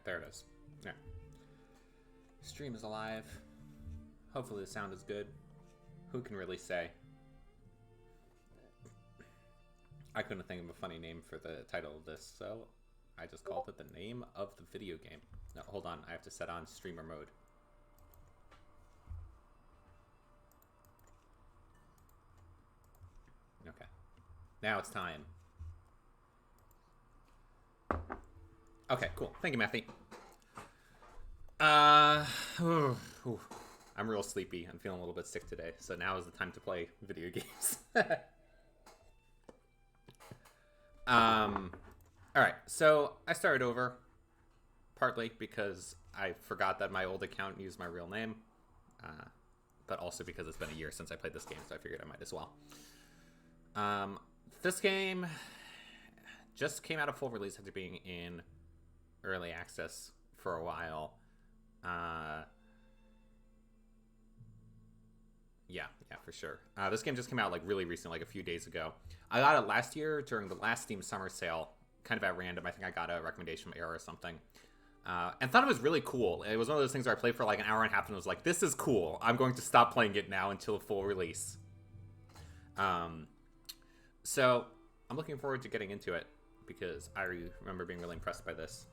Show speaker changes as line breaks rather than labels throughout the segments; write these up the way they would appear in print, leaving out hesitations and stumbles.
there it is. Yeah. Stream is alive. Hopefully the sound is good. Who can really say? I couldn't think of a funny name for the title of this, so I just called it the name of the video game. No, hold on. I have to set on streamer mode. Okay. Now it's time. Okay, cool. Thank you, Matthew. I'm real sleepy. I'm feeling a little bit sick today, so now is the time to play video games. Alright, so I started over, partly because I forgot that my old account used my real name, but also because it's been a year since I played this game, so I figured I might as well. This game just came out of full release after being in early access for a while. Yeah, for sure. This game just came out like really recently, like a few days ago. I got it last year during the last Steam summer sale, kind of at random. I think I got a recommendation from Era or something. And thought it was really cool. It was one of those things where I played for like an hour and a half and was like, this is cool. I'm going to stop playing it now until full release. So I'm looking forward to getting into it because I remember being really impressed by this.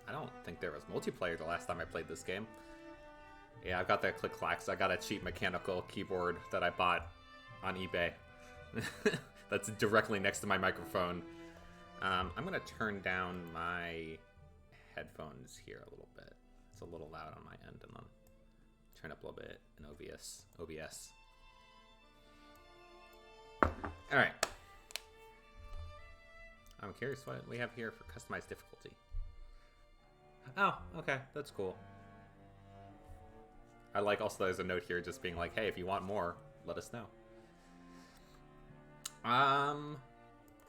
I don't think there was multiplayer the last time I played this game. Yeah, I've got that click-clacks. I got a cheap mechanical keyboard that I bought on eBay. That's directly next to my microphone. I'm going to turn down my headphones here a little bit. It's a little loud on my end, and then turn up a little bit in OBS. Alright. I'm curious what we have here for customized difficulty. Oh, okay, that's cool. I like also there's a note here just being like, hey, if you want more, let us know.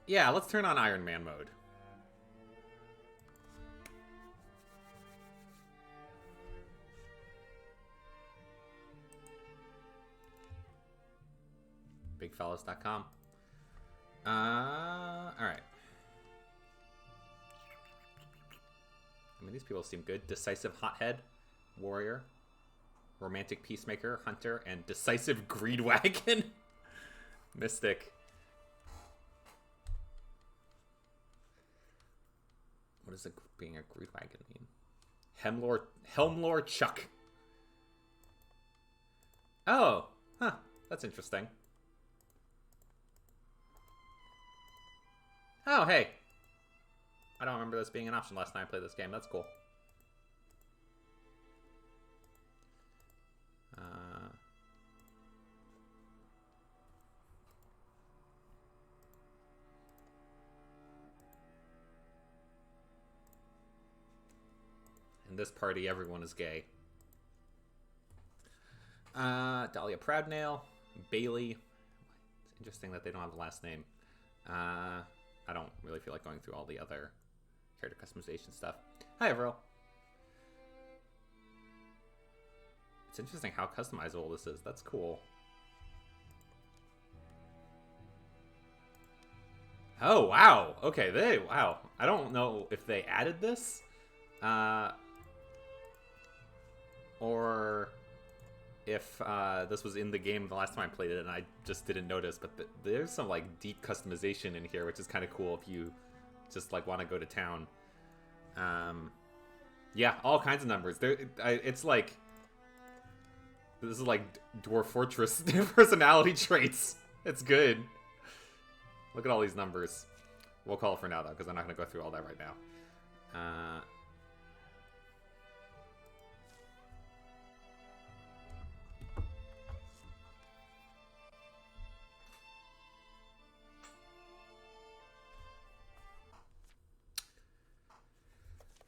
Yeah, let's turn on Iron Man mode. Bigfellas.com. Alright. I mean, these people seem good. Decisive Hothead, Warrior, Romantic Peacemaker, Hunter, and Decisive Greedwagon. Mystic. What does being a Greedwagon mean? Helmlore Chuck. Oh, huh. That's interesting. Oh, hey. I don't remember this being an option last time I played this game. That's cool. In this party, everyone is gay. Dahlia Proudnail, Bailey. It's interesting that they don't have the last name. I don't really feel like going through all the other character customization stuff. Hi, Avril. It's interesting how customizable this is. That's cool. Oh, wow. Okay, wow. I don't know if they added this. Or if this was in the game the last time I played it and I just didn't notice. But there's some like deep customization in here, which is kind of cool if you just like want to go to town. Yeah, all kinds of numbers. It's like this is like Dwarf Fortress personality traits. It's good. Look at all these numbers. We'll call it for now though, because I'm not going to go through all that right now.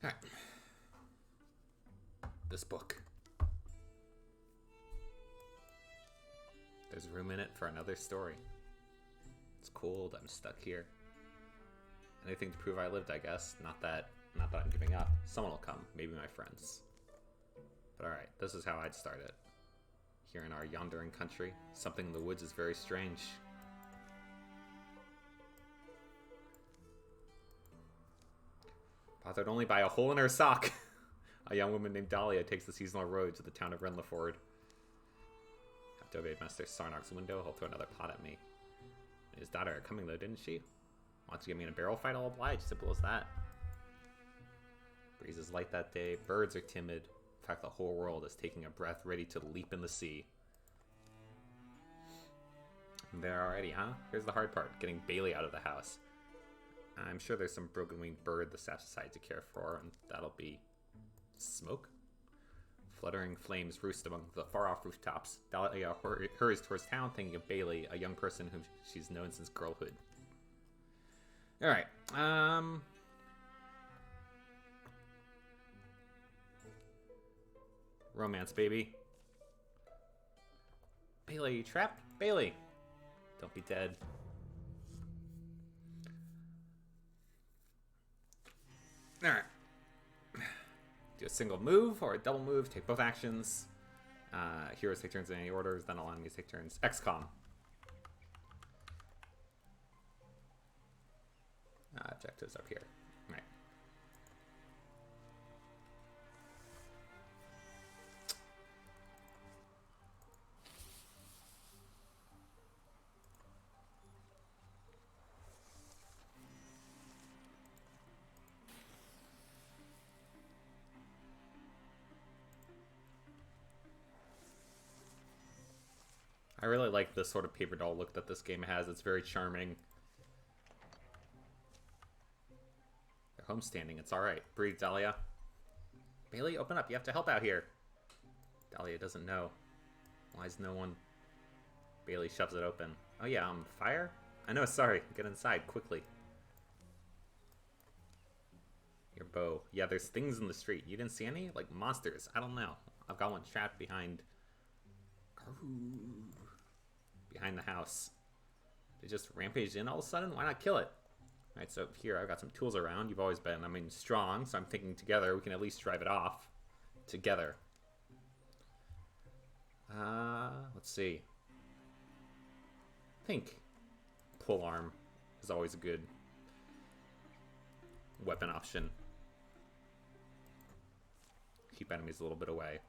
Alright. This book. There's room in it for another story. It's cold, I'm stuck here. Anything to prove I lived, I guess. Not that I'm giving up. Someone will come, maybe my friends. But alright, this is how I'd start it. Here in our yondering country, something in the woods is very strange. Bothered only by a hole in her sock. A young woman named Dahlia takes the seasonal road to the town of Renleford. Have to obey Master Sarnark's window. He'll throw another pot at me. His daughter are coming though, didn't she? Wants to get me in a barrel fight, I'll oblige. Simple as that. Breeze is light that day. Birds are timid. In fact, the whole world is taking a breath, ready to leap in the sea. There already, huh? Here's the hard part, getting Bailey out of the house. I'm sure there's some broken-winged bird the staff decided to care for, and that'll be... smoke? Fluttering flames roost among the far-off rooftops. Dahlia hurries towards town, thinking of Bailey, a young person whom she's known since girlhood. Alright, romance, baby. Bailey, you trapped? Bailey! Don't be dead. Alright. Do a single move or a double move, take both actions. Heroes take turns in any orders, then all enemies take turns. XCOM. Objectives up here. All right. I really like the sort of paper doll look that this game has. It's very charming. They're homestanding. It's alright. Breathe, Dahlia. Bailey, open up. You have to help out here. Dahlia doesn't know. Why is no one... Bailey shoves it open. Oh yeah, fire? I know, sorry. Get inside, quickly. Your bow. Yeah, there's things in the street. You didn't see any? Like monsters. I don't know. I've got one trapped behind... behind the house. They just rampaged in all of a sudden? Why not kill it? Alright, so here I've got some tools around. You've always been, strong, so I'm thinking together we can at least drive it off. Together. Let's see. I think pole arm is always a good weapon option. Keep enemies a little bit away.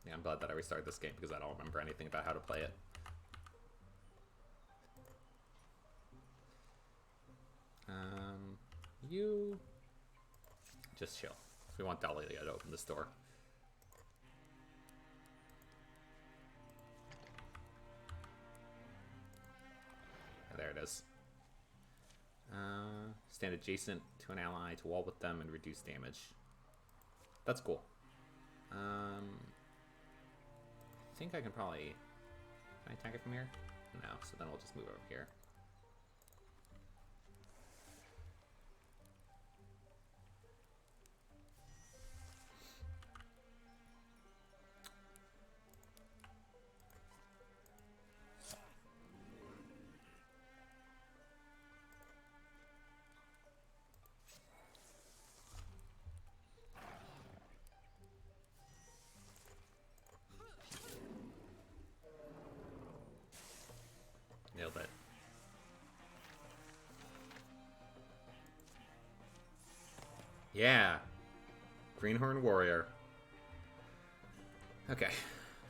Yeah, I'm glad that I restarted this game because I don't remember anything about how to play it. You just chill. We want Dahlia to open this door. There it is. Stand adjacent to an ally to wall with them and reduce damage. That's cool. I think I can probably... Can I attack it from here? No, so then we'll just move over here. Nailed it. Yeah. Greenhorn Warrior. Okay.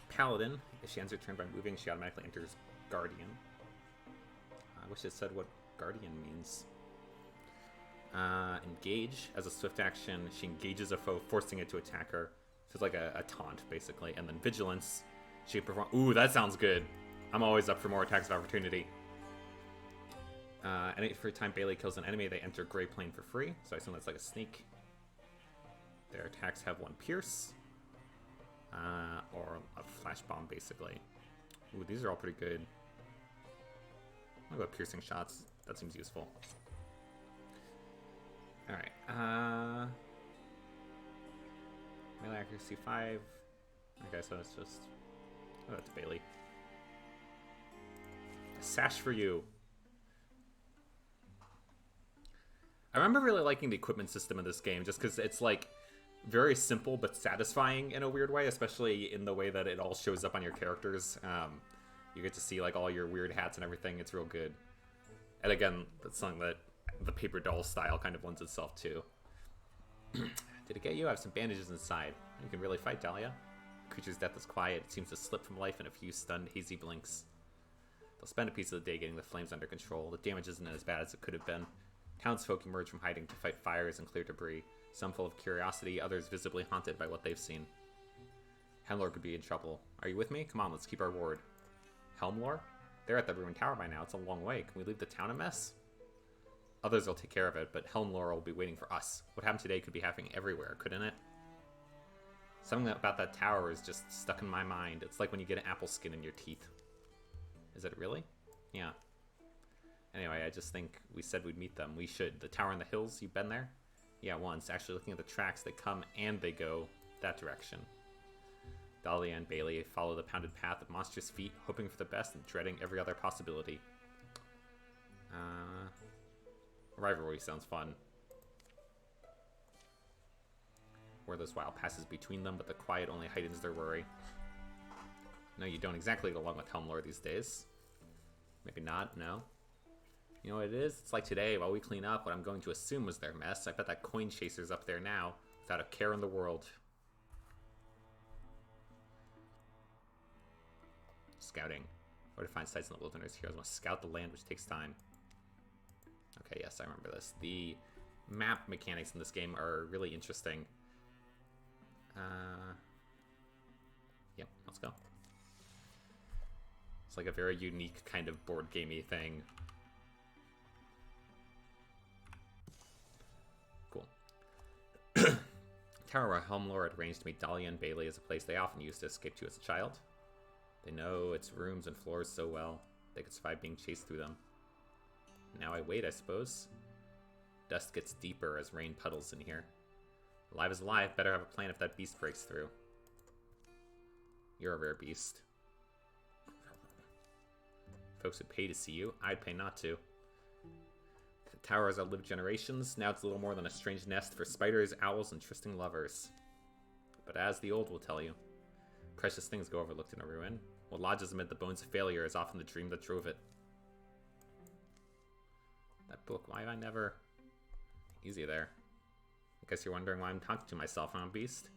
Paladin. If she ends her turn by moving, she automatically enters Guardian. I wish it said what Guardian means. Engage. As a swift action, she engages a foe, forcing it to attack her. So it's like a taunt, basically. And then Vigilance. She can perform... Ooh, that sounds good. I'm always up for more attacks of opportunity. And every time Bailey kills an enemy, they enter Grey Plane for free. So I assume that's like a sneak. Their attacks have 1 pierce. Or a flash bomb, basically. Ooh, these are all pretty good. I'll go piercing shots. That seems useful. Alright. Melee accuracy 5. Okay, so it's just... Oh, that's Bailey. A sash for you. I remember really liking the equipment system in this game, just because it's like very simple but satisfying in a weird way, especially in the way that it all shows up on your characters. You get to see like all your weird hats and everything. It's real good. And again, that's something that the paper doll style kind of lends itself to. Did it get you? I have some bandages inside. You can really fight, Dahlia. The creature's death is quiet. It seems to slip from life in a few stunned, hazy blinks. They'll spend a piece of the day getting the flames under control. The damage isn't as bad as it could have been. Townsfolk emerge from hiding to fight fires and clear debris. Some full of curiosity, others visibly haunted by what they've seen. Helmlore could be in trouble. Are you with me? Come on, let's keep our word. Helmlore? They're at the ruined tower by now. It's a long way. Can we leave the town a mess? Others will take care of it, but Helmlore will be waiting for us. What happened today could be happening everywhere, couldn't it? Something about that tower is just stuck in my mind. It's like when you get an apple skin in your teeth. Is it really? Yeah. Anyway, I just think we said we'd meet them. We should. The tower in the hills, you've been there? Yeah, once. Actually, looking at the tracks, they come and they go that direction. Dahlia and Bailey follow the pounded path of monstrous feet, hoping for the best and dreading every other possibility. Rivalry sounds fun. Wordless Wild passes between them, but the quiet only heightens their worry. No, you don't exactly get along with Helmlore these days. Maybe not, no. You know what it is? It's like today, while we clean up what I'm going to assume was their mess, I bet that coin chaser's up there now, without a care in the world. Scouting. Where to find sites in the wilderness. Heroes must scout the land, which takes time. Okay, yes, I remember this. The map mechanics in this game are really interesting. Yep, let's go. It's like a very unique kind of board gamey thing. Cool. Tower where Helmlore had arranged to meet Dahlia and Bailey is a place they often used to escape to as a child. They know its rooms and floors so well, they could survive being chased through them. Now I wait, I suppose. Dust gets deeper as rain puddles in here. Alive is alive, better have a plan if that beast breaks through. You're a rare beast. Folks would pay to see you. I'd pay not to. The tower has outlived generations. Now it's a little more than a strange nest for spiders, owls, and trysting lovers. But as the old will tell you, precious things go overlooked in a ruin. What lodges amid the bones of failure is often the dream that drove it. That book, why have I never... Easy there. I guess you're wondering why I'm talking to myself, huh, beast?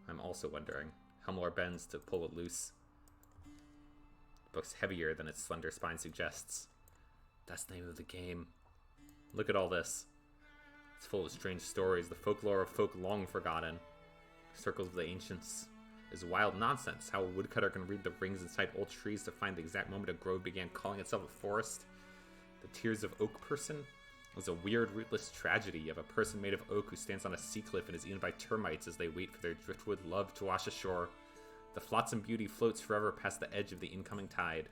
I'm also wondering. Helmlore bends to pull it loose. The book's heavier than its slender spine suggests. That's the name of the game. Look at all this. It's full of strange stories, the folklore of folk long forgotten. Circles of the ancients. Is wild nonsense how a woodcutter can read the rings inside old trees to find the exact moment a grove began calling itself a forest. The Tears of Oak person was a weird, rootless tragedy of a person made of oak who stands on a sea cliff and is eaten by termites as they wait for their driftwood love to wash ashore. The flotsam beauty floats forever past the edge of the incoming tide.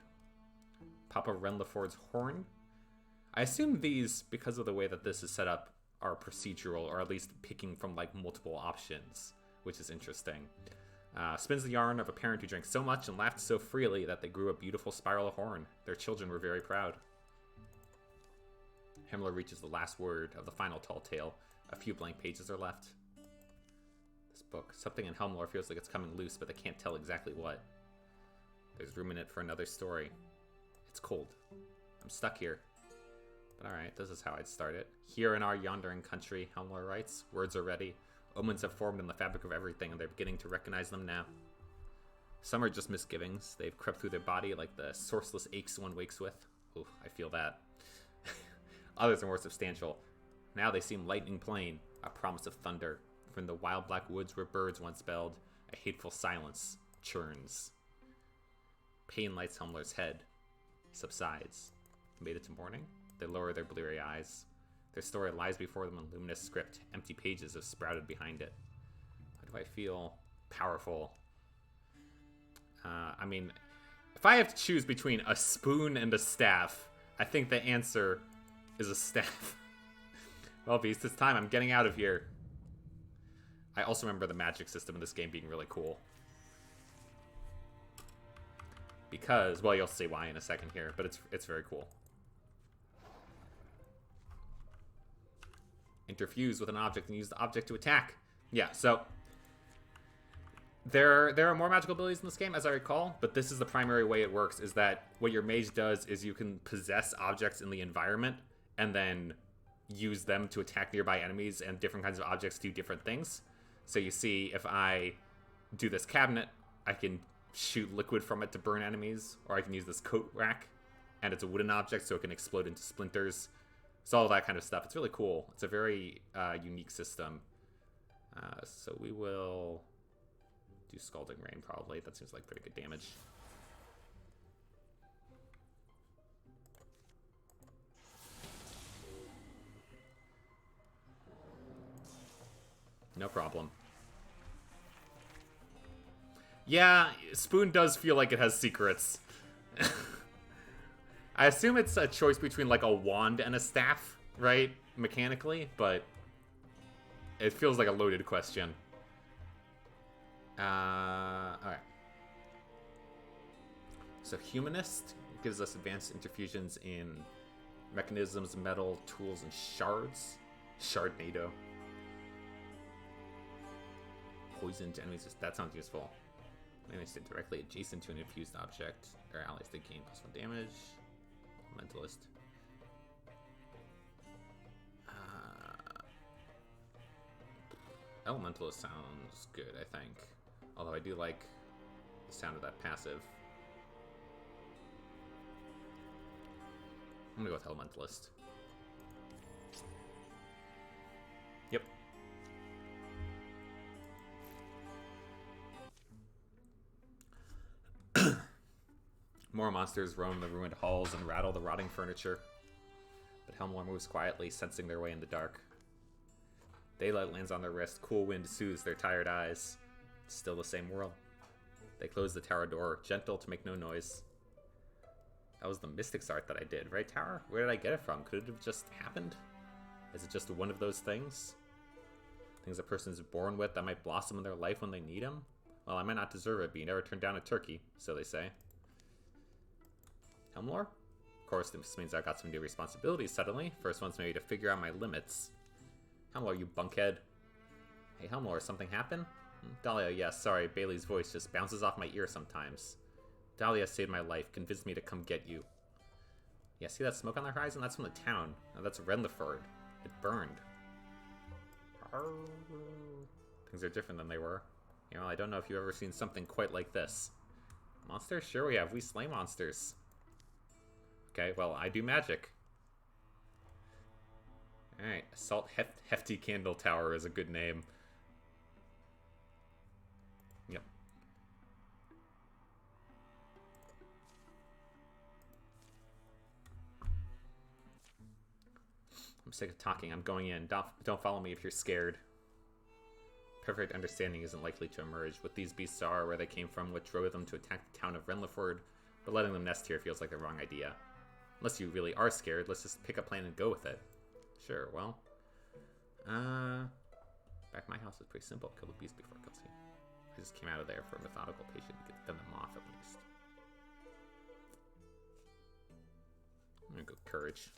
Papa Renleford's horn? I assume these, because of the way that this is set up, are procedural, or at least picking from like multiple options, which is interesting. Spins the yarn of a parent who drank so much and laughed so freely that they grew a beautiful spiral of horn. Their children were very proud. Helmlore reaches the last word of the final tall tale. A few blank pages are left. This book. Something in Helmlore feels like it's coming loose, but they can't tell exactly what. There's room in it for another story. It's cold. I'm stuck here. But alright, this is how I'd start it. Here in our yondering country, Helmlore writes, words are ready. Omens have formed in the fabric of everything, and they're beginning to recognize them now. Some are just misgivings. They've crept through their body like the sourceless aches one wakes with. Ooh, I feel that. Others are more substantial. Now they seem lightning plain, a promise of thunder. From the wild black woods where birds once spelled, a hateful silence churns. Pain lights Helmlore's head, subsides. Made it to morning? They lower their bleary eyes. Their story lies before them in luminous script. Empty pages have sprouted behind it. Why do I feel powerful? I mean, if I have to choose between a spoon and a staff, I think the answer is a staff. Well, Beast, it's time. I'm getting out of here. I also remember the magic system in this game being really cool. Because, well, you'll see why in a second here, but it's very cool. Interfuse with an object and use the object to attack. Yeah, so there are more magical abilities in this game, as I recall, but this is the primary way it works, is that what your mage does is you can possess objects in the environment and then use them to attack nearby enemies, and different kinds of objects do different things. So you see, if I do this cabinet, I can shoot liquid from it to burn enemies, or I can use this coat rack, and it's a wooden object, so it can explode into splinters. So all that kind of stuff. It's really cool. It's a very unique system. So we will do Scalding Rain, probably. That seems like pretty good damage. No problem. Yeah, Spoon does feel like it has secrets. I assume it's a choice between, like, a wand and a staff, right? Mechanically, but it feels like a loaded question. Alright. So, Humanist gives us advanced interfusions in mechanisms, metal, tools, and shards. Shardnado. Poisoned enemies. That sounds useful. Enemies sit directly adjacent to an infused object or allies that gain +1 damage. Mentalist. Elementalist sounds good, I think. Although I do like the sound of that passive. I'm gonna go with Elementalist. Yep. More monsters roam the ruined halls and rattle the rotting furniture. But Helmlor moves quietly, sensing their way in the dark. Daylight lands on their wrist, cool wind soothes their tired eyes. It's still the same world. They close the tower door, gentle to make no noise. That was the Mystics art that I did, right, Tower? Where did I get it from? Could it have just happened? Is it just one of those things? Things a person's born with that might blossom in their life when they need them? Well, I might not deserve it, but you never turn down a turkey, so they say. Helmlor? Of course, this means I've got some new responsibilities suddenly. First one's maybe to figure out my limits. Helmlor, you bunkhead. Hey, Helmlor, something happen? Dahlia, yes, sorry, Bailey's voice just bounces off my ear sometimes. Dahlia saved my life, convinced me to come get you. Yeah, see that smoke on the horizon? That's from the town. Now that's Renleford. It burned. Things are different than they were. You know, I don't know if you've ever seen something quite like this. Monsters? Sure we have. We slay monsters. Okay, well, I do magic. Alright, Assault Hefty Candle Tower is a good name. Yep. I'm sick of talking. I'm going in. Don't follow me if you're scared. Perfect understanding isn't likely to emerge. What these beasts are, where they came from, what drove them to attack the town of Renleford, but letting them nest here feels like the wrong idea. Unless you really are scared, let's just pick a plan and go with it. Sure, well. Back my house is pretty simple. Kill the beast before it kills you. I just came out of there for a methodical patient to get them off at least. I'm gonna go courage.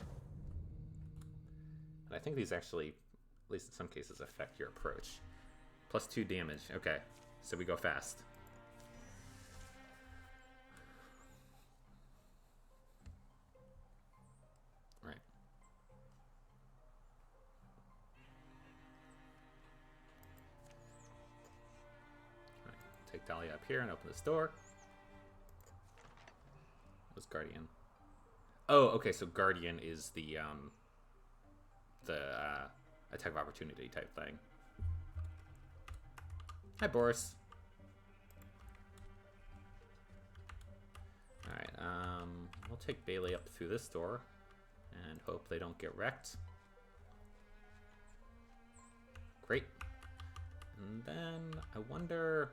And I think these actually, at least in some cases, affect your approach. +2 damage. Okay, so we go fast. Right. Alright, take Dahlia up here and open this door. What's Guardian? Oh, okay, so Guardian is the attack of opportunity type thing. Hi, Boris. Alright, we'll take Bailey up through this door and hope they don't get wrecked. Great. And then I wonder...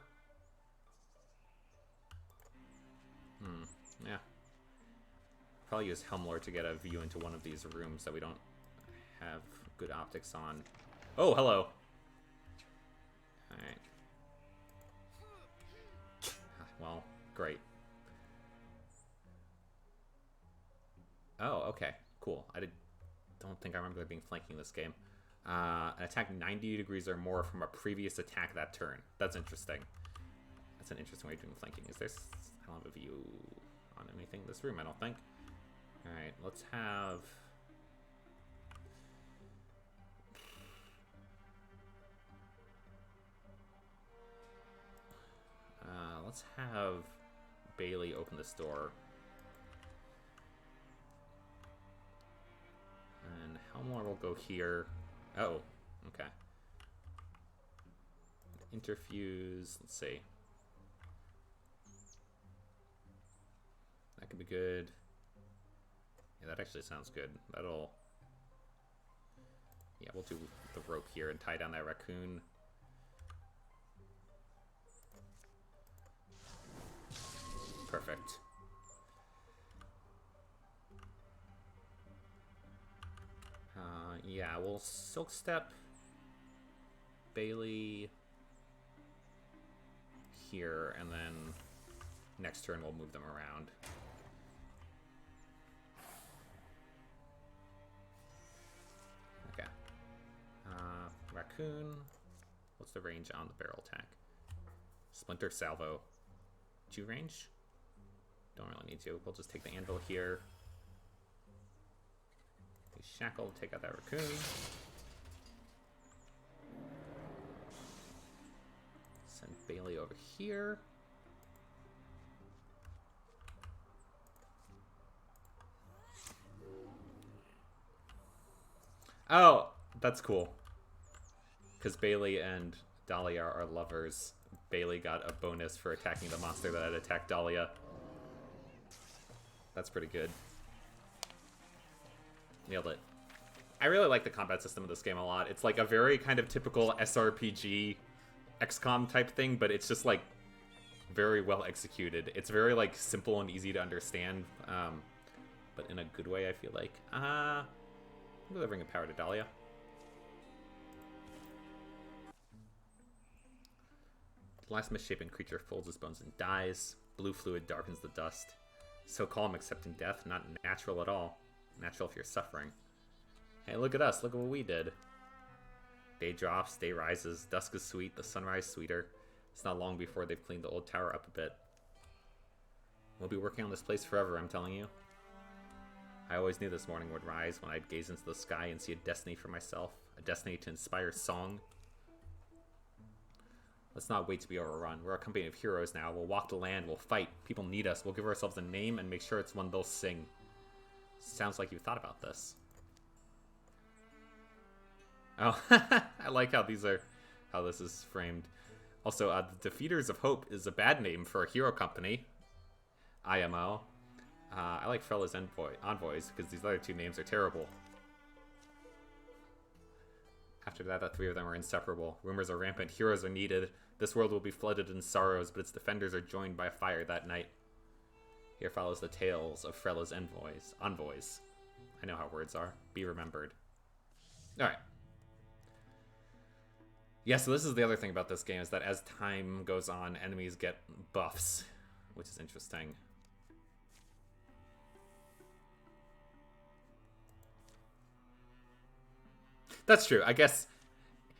yeah. Probably use Helmlor to get a view into one of these rooms that we don't have good optics on. Oh, hello. Alright. Well, great. Oh, okay. Cool. Don't think I remember there being flanking this game. An attack 90 degrees or more from a previous attack that turn. That's interesting. That's an interesting way of doing flanking. Is there... I don't have a view on anything in this room, I don't think. Alright, let's have... let's have Bailey open this door. And Helmore will go here. Oh, okay. Interfuse, let's see. That could be good. Yeah, that actually sounds good. That'll... Yeah, we'll do the rope here and tie down that raccoon. Perfect. Yeah, we'll Silk Step Bailey here, and then next turn we'll move them around. Okay. Raccoon. What's the range on the barrel attack? Splinter Salvo. Do you range? Don't really need to. We'll just take the anvil here. Shackle, take out that raccoon. Send Bailey over here. Oh, that's cool. Because Bailey and Dahlia are lovers. Bailey got a bonus for attacking the monster that had attacked Dahlia. That's pretty good. Nailed it. I really like the combat system of this game a lot. It's like a very kind of typical SRPG XCOM type thing, but it's just like very well executed. It's very like simple and easy to understand, but in a good way, I feel like. I'm delivering a power to Dahlia. The last misshapen creature folds his bones and dies. Blue fluid darkens the dust. So calm, accepting death, not natural at all. Natural if you're suffering. Hey, look at us. Look at what we did. Day drops, day rises. Dusk is sweet, the sunrise sweeter. It's not long before they've cleaned the old tower up a bit. We'll be working on this place forever, I'm telling you. I always knew this morning would rise when I'd gaze into the sky and see a destiny for myself. A destiny to inspire song. Let's not wait to be overrun. We're a company of heroes now. We'll walk the land, we'll fight. People need us. We'll give ourselves a name and make sure it's one they'll sing. Sounds like you thought about this. Oh, I like how this is framed. Also, the Defeaters of Hope is a bad name for a hero company. IMO. I like Frella's Envoys, because these other two names are terrible. After that, the three of them are inseparable. Rumors are rampant, heroes are needed. This world will be flooded in sorrows, but its defenders are joined by a fire that night. Here follows the tales of Frella's envoys. I know how words are. Be remembered. Alright. Yeah, so this is the other thing about this game, is that as time goes on, enemies get buffs, which is interesting. That's true. I guess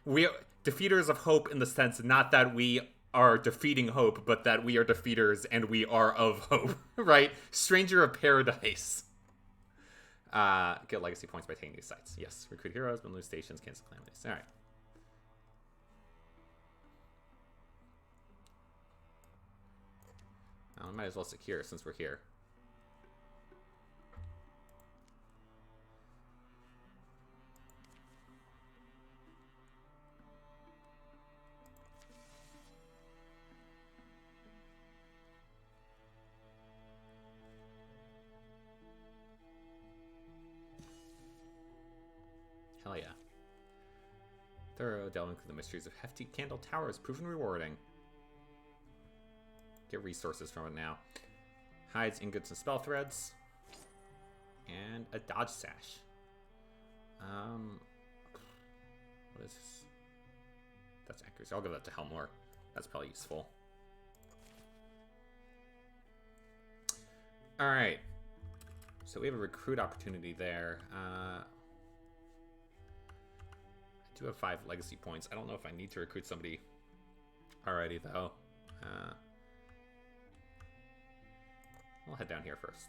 we are defeaters of hope in the sense not that we are defeating hope, but that we are defeaters and we are of hope, right? Stranger of Paradise. Get legacy points by taking these sites. Yes, recruit heroes, but lose stations, cancel calamities. All right. I might as well secure since we're here. Hell yeah. Thorough delving through the mysteries of Hefty Candle Tower has proven rewarding. Get resources from it now. Hides, ingots, and spell threads. And a dodge sash. What is this? That's accuracy. I'll give that to Helmore. That's probably useful. Alright. So we have a recruit opportunity there. do have 5 legacy points. I don't know if I need to recruit somebody already, though. I'll head down here first.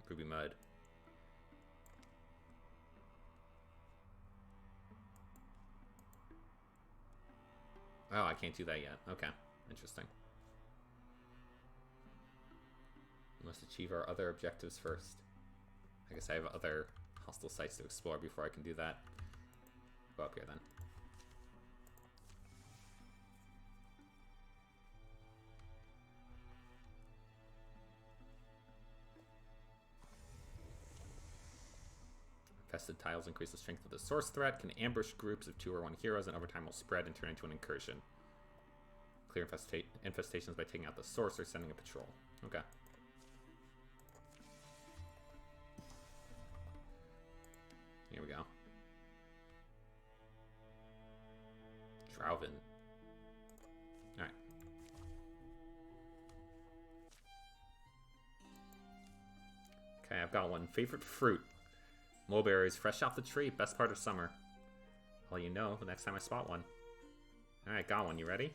Ruby Mud. Oh, I can't do that yet. Okay, interesting. We must achieve our other objectives first. I guess I have other hostile sites to explore before I can do that. Go up here then. Infested tiles increase the strength of the source threat, can ambush groups of 2 or 1 heroes, and over time will spread and turn into an incursion. Clear infestations by taking out the source or sending a patrol. Okay. Here we go. Drauven. Alright. Okay, I've got one. Favorite fruit. Mulberries, fresh off the tree. Best part of summer. Well, you know, the next time I spot one. Alright, got one. You ready?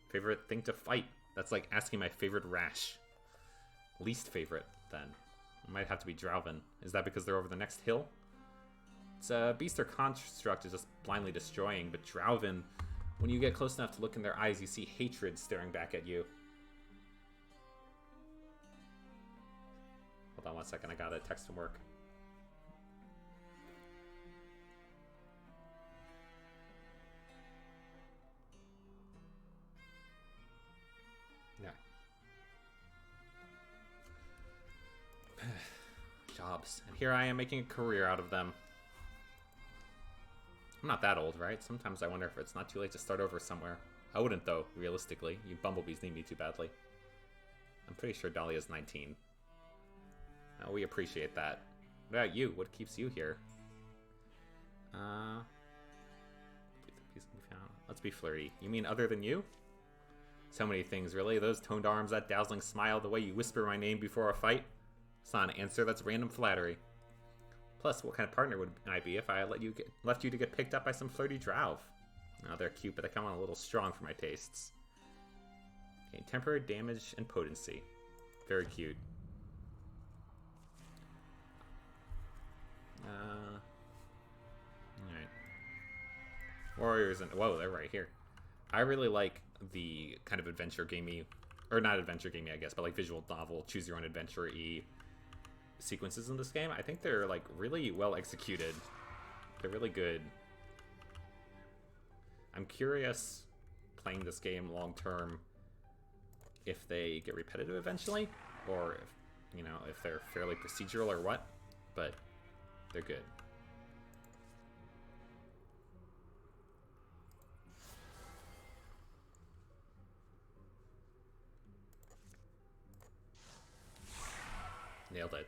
Favorite thing to fight. That's like asking my favorite rash. Least favorite, then. It might have to be Drauven. Is that because they're over the next hill? It's a beast or construct is just blindly destroying, but Drauven, when you get close enough to look in their eyes, you see hatred staring back at you. Hold on 1 second, I gotta text from work. Yeah. Jobs. And here I am making a career out of them. I'm not that old, right? Sometimes I wonder if it's not too late to start over somewhere. I wouldn't, though, realistically. You bumblebees need me too badly. I'm pretty sure Dahlia's 19. Oh, we appreciate that. What about you? What keeps you here? Let's be flirty. You mean other than you? So many things, really. Those toned arms, that dazzling smile, the way you whisper my name before a fight. It's not an answer, that's random flattery. Plus, what kind of partner would I be if I left you to get picked up by some flirty Drauv? Oh, they're cute, but they come on a little strong for my tastes. Okay, temporary damage and potency. Very cute. Alright. Warriors and... Whoa, they're right here. I really like the kind of adventure gamey... Or not adventure gamey, I guess, but like visual novel, choose your own adventure-y sequences in this game. I think they're like really well executed. They're really good. I'm curious, playing this game long term, if they get repetitive eventually, or if, you know, if they're fairly procedural or what, but they're good. Nailed it.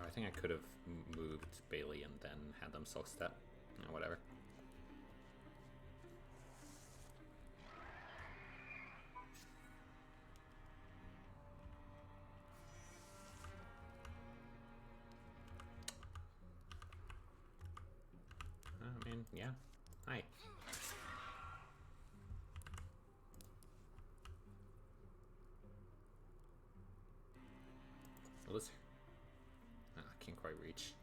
I think I could have moved Bailey and then had them self step. Oh, whatever. I mean, yeah. Hi. Well, this... I can't quite reach.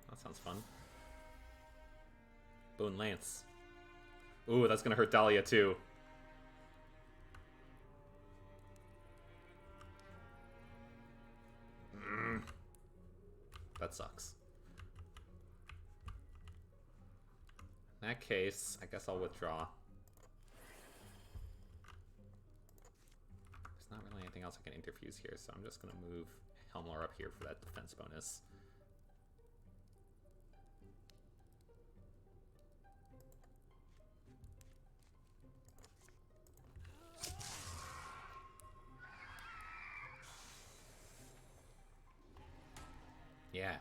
That sounds fun. Bone Lance. Ooh, that's gonna hurt Dahlia too. That sucks. In that case, I guess I'll withdraw. There's not really anything else I can interfuse here, so I'm just gonna move Helmlar up here for that defense bonus. Yeah.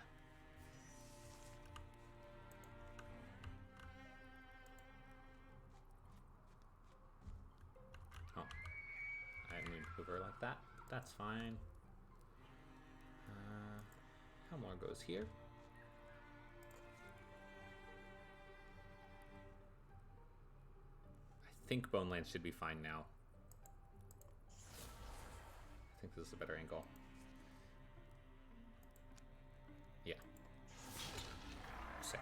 Oh. I didn't mean to move her like that. That's fine. Helmore goes here. I think Boneland should be fine now. I think this is a better angle. Yeah. Sick.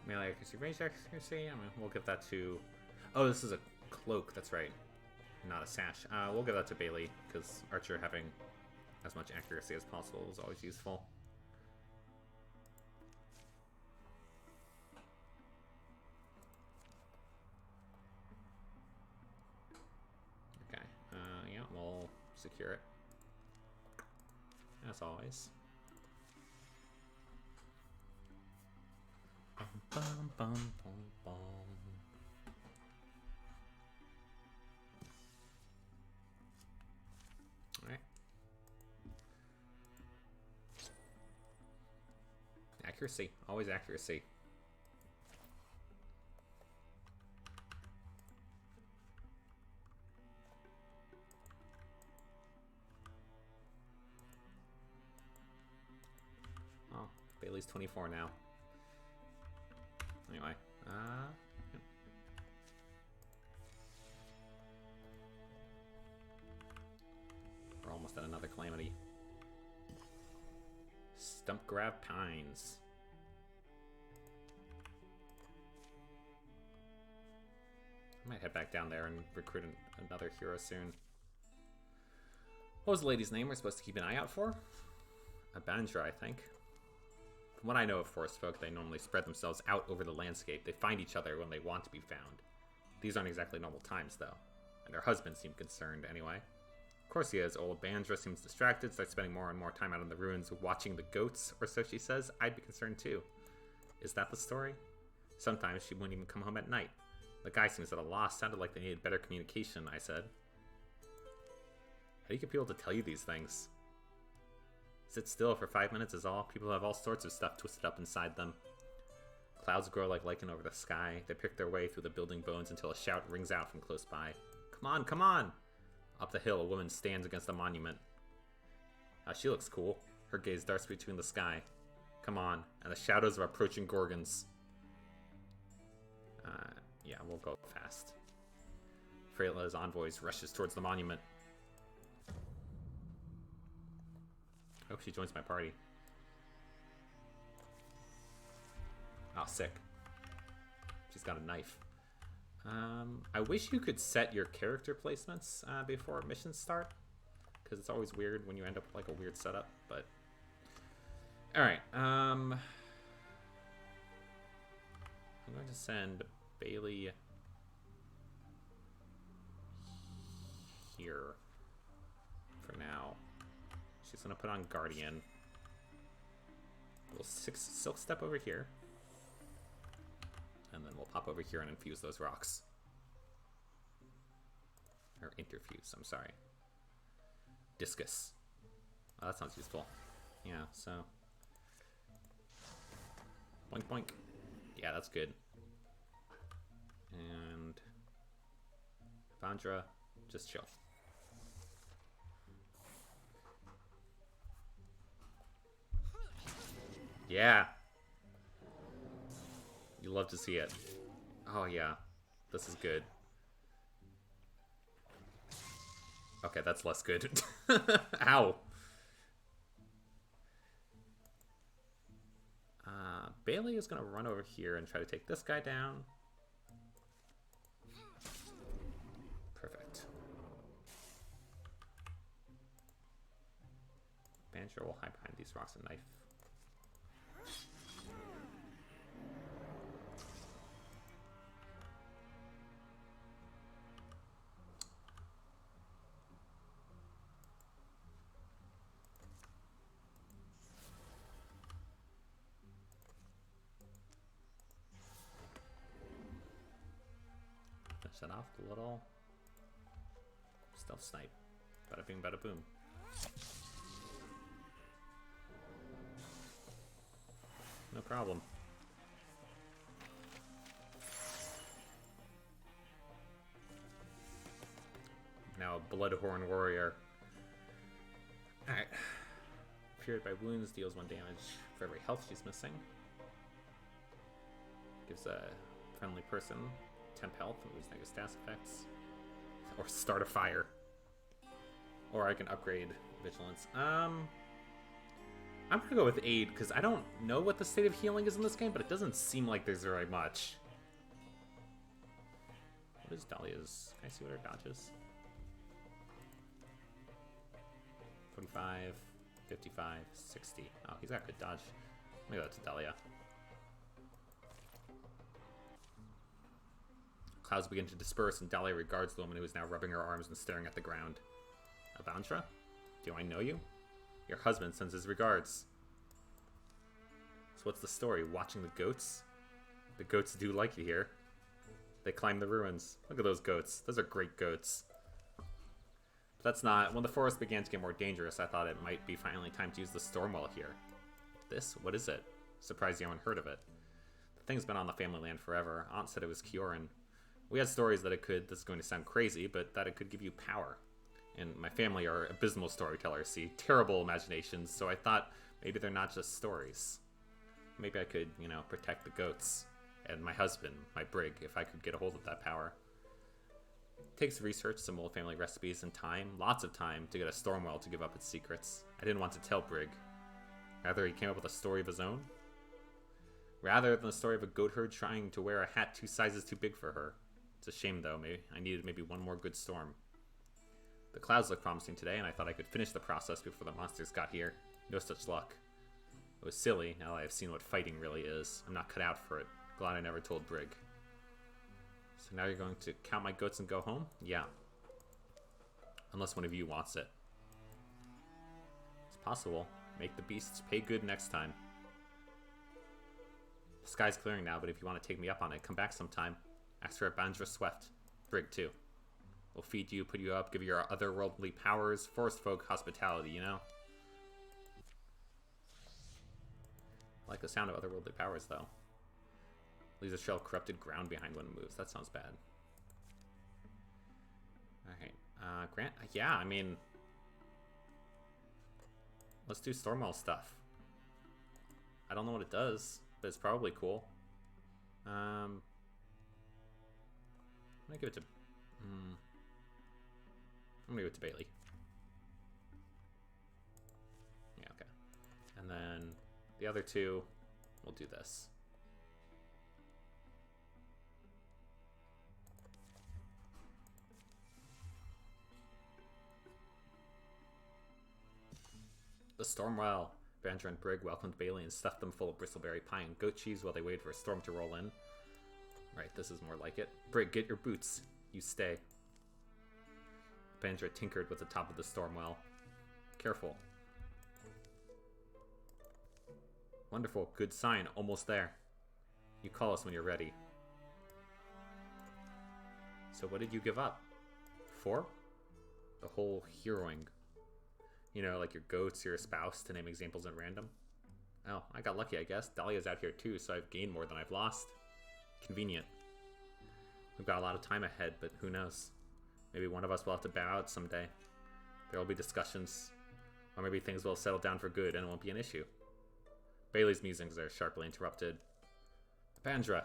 Melee accuracy, range accuracy. I mean, we'll give that to. Oh, this is a cloak. That's right, not a sash. We'll give that to Bailey because Archer having as much accuracy as possible is always useful. Okay. Yeah, we'll secure it as always. Bum, bum, bum, bum. All right. Accuracy, always accuracy. Oh, Bailey's 24 now. Anyway, yep. We're almost at another calamity. Stump Grab Pines. I might head back down there and recruit another hero soon. What was the lady's name we're supposed to keep an eye out for? A Bandra, I think. From what I know of forest folk, they normally spread themselves out over the landscape. They find each other when they want to be found. These aren't exactly normal times, though. And their husbands seem concerned, anyway. Of course he is. Old Bandra seems distracted, starts spending more and more time out in the ruins watching the goats, or so she says. I'd be concerned, too. Is that the story? Sometimes she wouldn't even come home at night. The guy seems at a loss. Sounded like they needed better communication, I said. How do you get people to tell you these things? Sit still for 5 minutes is all. People have all sorts of stuff twisted up inside them. Clouds grow like lichen over the sky. They pick their way through the building bones until a shout rings out from close by. Come on, come on! Up the hill, a woman stands against a monument. She looks cool. Her gaze darts between the sky. Come on, and the shadows of approaching gorgons. Yeah, we'll go fast. Freyla's envoys rushes towards the monument. I hope she joins my party. Oh, sick. She's got a knife. I wish you could set your character placements before missions start, because it's always weird when you end up with like a weird setup, but... Alright, I'm going to send Bailey here for now. She's going to put on Guardian. We'll Silk Step over here. And then we'll pop over here and infuse those rocks. Or interfuse, I'm sorry. Discus. Oh, that sounds useful. Yeah, so... Boink, boink. Yeah, that's good. And... Vandra, just chill. Yeah. You love to see it. Oh, yeah. This is good. Okay, that's less good. Ow. Bailey is going to run over here and try to take this guy down. Perfect. Banjo will hide behind these rocks and knife. Finish that off with a little stealth snipe. Bada bing, bada boom. No problem. Now a Bloodhorn Warrior. Alright. Feared by wounds, deals 1 damage for every health she's missing. Gives a friendly person temp health and lose negative stats effects. Or start a fire. Or I can upgrade vigilance. I'm gonna go with aid because I don't know what the state of healing is in this game, but it doesn't seem like there's very much. What is Dahlia's? Can I see what her dodge is? 45, 55, 60. Oh, he's got good dodge. Maybe that's Dahlia. Clouds begin to disperse, and Dahlia regards the woman who is now rubbing her arms and staring at the ground. Avandra? Do I know you? Your husband sends his regards. So what's the story? Watching the goats? The goats do like you here. They climb the ruins. Look at those goats. Those are great goats. But that's not... When the forest began to get more dangerous, I thought it might be finally time to use the Stormwell here. This? What is it? Surprised you haven't heard of it. The thing's been on the family land forever. Aunt said it was Kioran. We had stories that it could... This is going to sound crazy, but that it could give you power. And my family are abysmal storytellers, see, terrible imaginations, so I thought maybe they're not just stories. Maybe I could, you know, protect the goats and my husband, my brig, if I could get a hold of that power. It takes research, some old family recipes, and time, lots of time, to get a Stormwell to give up its secrets. I didn't want to tell Brig. Rather, he came up with a story of his own. Rather than the story of a goat herd trying to wear a hat 2 sizes too big for her. It's a shame, though. I needed maybe one more good storm. The clouds look promising today, and I thought I could finish the process before the monsters got here. No such luck. It was silly, now that I've seen what fighting really is. I'm not cut out for it. Glad I never told Brig. So now you're going to count my goats and go home? Yeah. Unless one of you wants it. It's possible. Make the beasts pay good next time. The sky's clearing now, but if you want to take me up on it, come back sometime. Ask for a Bandra Sweft. Brig, too. We'll feed you, put you up, give you our otherworldly powers, forest folk hospitality, you know? I like the sound of otherworldly powers, though. Leaves a trail of corrupted ground behind when it moves. That sounds bad. Alright. Grant? Yeah, I mean... Let's do Stormwell stuff. I don't know what it does, but it's probably cool. I'm gonna give it to... I'm gonna give it to Bailey. Yeah, okay. And then the other two, we'll do this. The Stormwell. Bandra and Brig welcomed Bailey and stuffed them full of bristleberry pie and goat cheese while they waited for a storm to roll in. Right, this is more like it. Brig, get your boots. You stay. Bandra tinkered with the top of the Stormwell. Careful. Wonderful, good sign, almost there. You call us when you're ready. So what did you give up? 4? The whole heroing. You know, like your goats, your spouse, to name examples at random. Oh, I got lucky, I guess. Dahlia's out here too, so I've gained more than I've lost. Convenient. We've got a lot of time ahead, but who knows? Maybe one of us will have to bow out someday. There will be discussions. Or maybe things will settle down for good and it won't be an issue. Bailey's musings are sharply interrupted. Bandra!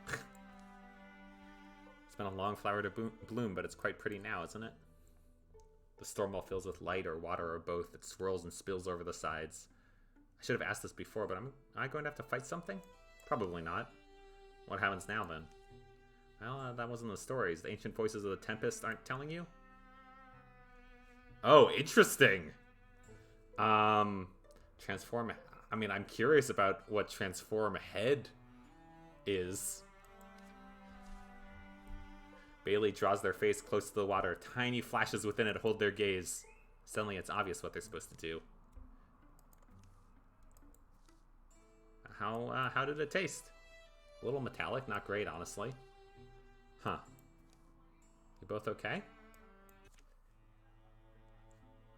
It's been a long flower to bloom, but it's quite pretty now, isn't it? The Stormwell fills with light or water or both. It swirls and spills over the sides. I should have asked this before, but am I going to have to fight something? Probably not. What happens now, then? Well, that wasn't the stories. The ancient voices of the Tempest aren't telling you? Oh, interesting. Transform. I mean, I'm curious about what transform head is. Bailey draws their face close to the water. Tiny flashes within it hold their gaze. Suddenly, it's obvious what they're supposed to do. How did it taste? A little metallic, not great, honestly. Huh. You both okay?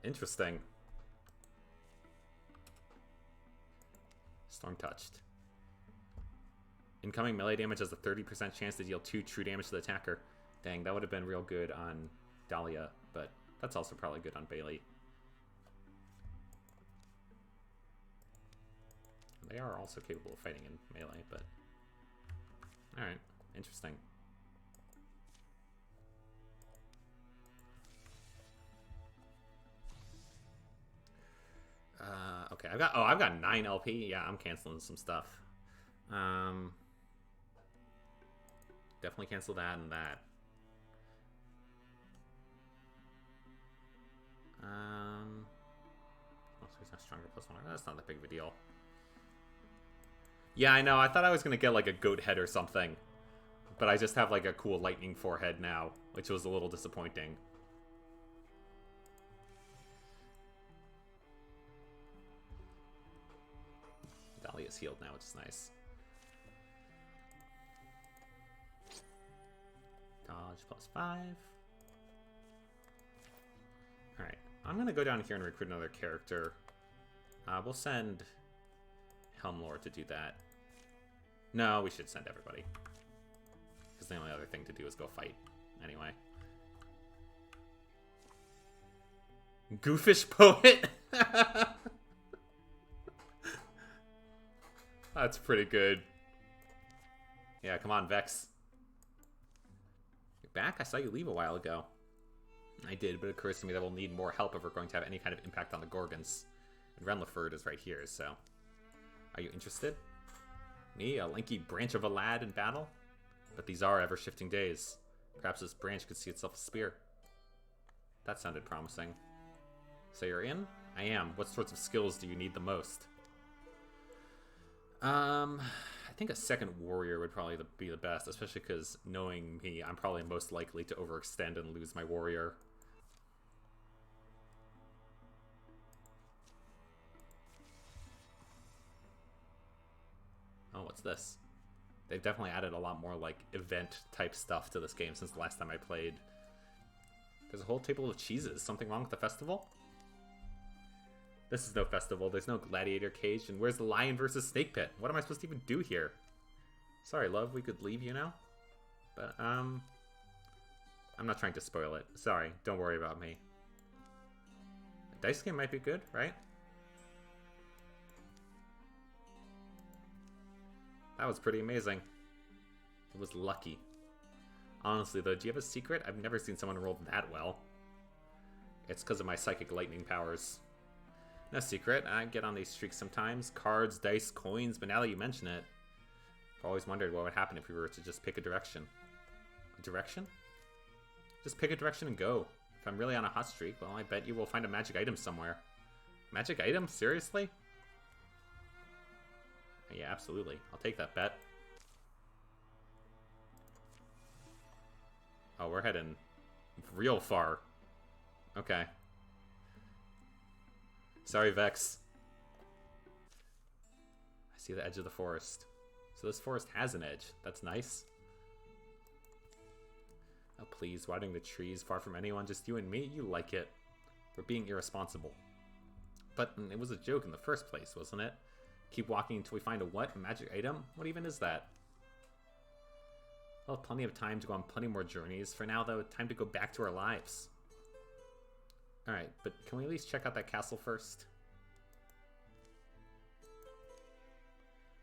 Interesting. Storm touched. Incoming melee damage has a 30% chance to deal 2 true damage to the attacker. Dang, that would have been real good on Dahlia, but that's also probably good on Bailey. They are also capable of fighting in melee, but... Alright, interesting. Okay, I've got 9 LP. Yeah, I'm canceling some stuff. Definitely cancel that and that. Oh, so he's not stronger +1. That's not that big of a deal. Yeah, I know. I thought I was gonna get like a goat head or something, but I just have like a cool lightning forehead now, which was a little disappointing. Dahlia's healed now, which is nice. Dodge +5. Alright, I'm gonna go down here and recruit another character. We'll send Helmlord to do that. No, we should send everybody. Because the only other thing to do is go fight. Anyway. Goofish Poet? That's pretty good. Yeah, come on, Vex. You're back? I saw you leave a while ago. I did, but it occurs to me that we'll need more help if we're going to have any kind of impact on the Gorgons. And Renleford is right here, so... Are you interested? Me, a lanky branch of a lad in battle? But these are ever-shifting days. Perhaps this branch could see itself a spear. That sounded promising. So you're in? I am. What sorts of skills do you need the most? I think a second warrior would probably be the best, especially because, knowing me, I'm probably most likely to overextend and lose my warrior. Oh, what's this? They've definitely added a lot more, like, event-type stuff to this game since the last time I played. There's a whole table of cheeses. Something wrong with the festival? This is no festival. There's no gladiator cage. And where's the lion versus snake pit? What am I supposed to even do here? Sorry, love. We could leave you now? But, I'm not trying to spoil it. Sorry. Don't worry about me. A dice game might be good, right? That was pretty amazing. It was lucky. Honestly, though, do you have a secret? I've never seen someone roll that well. It's because of my psychic lightning powers. No secret. I get on these streaks sometimes. Cards, dice, coins, but now that you mention it, I've always wondered what would happen if we were to just pick a direction. A direction? Just pick a direction and go. If I'm really on a hot streak, well, I bet you will find a magic item somewhere. Magic item? Seriously? Yeah, absolutely. I'll take that bet. Oh, we're heading real far. Okay. Sorry, Vex. I see the edge of the forest. So this forest has an edge. That's nice. Oh, please. Watering the trees far from anyone, just you and me? You like it. We're being irresponsible. But it was a joke in the first place, wasn't it? Keep walking until we find a what? A magic item? What even is that? We'll have plenty of time to go on plenty more journeys. For now, though, time to go back to our lives. Alright, but can we at least check out that castle first?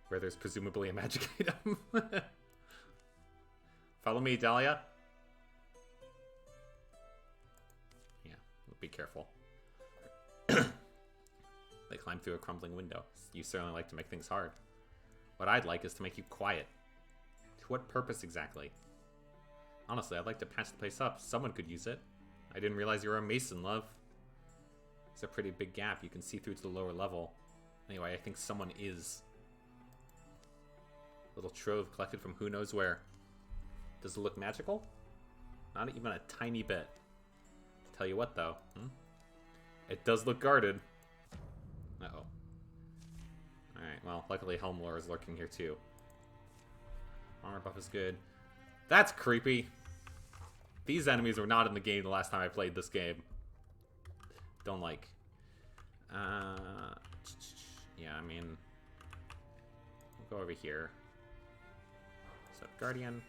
Where there's presumably a magic item. Follow me, Dahlia. Yeah, be careful. They climb through a crumbling window. You certainly like to make things hard. What I'd like is to make you quiet. To what purpose exactly? Honestly, I'd like to patch the place up. Someone could use it. I didn't realize you were a mason, love. It's a pretty big gap. You can see through to the lower level. Anyway, I think someone is. Little trove collected from who knows where. Does it look magical? Not even a tiny bit. Tell you what, though. It does look guarded. Uh-oh. Alright, well, luckily Helmlore is lurking here, too. Armor buff is good. That's creepy. These enemies were not in the game the last time I played this game. Don't like. Yeah, I mean... We'll go over here. So, Guardian.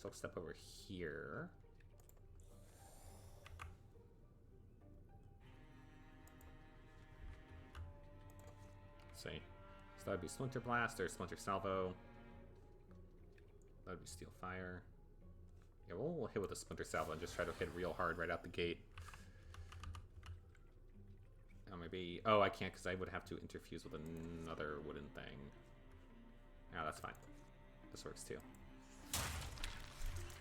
So, step over here. Let's see. So that would be Splinter Blast or Splinter Salvo. That would be Steel Fire. Yeah, we'll hit with a Splinter Salvo and just try to hit real hard right out the gate. Oh, maybe... Oh, I can't because I would have to interfuse with another wooden thing. Oh, that's fine. This works too.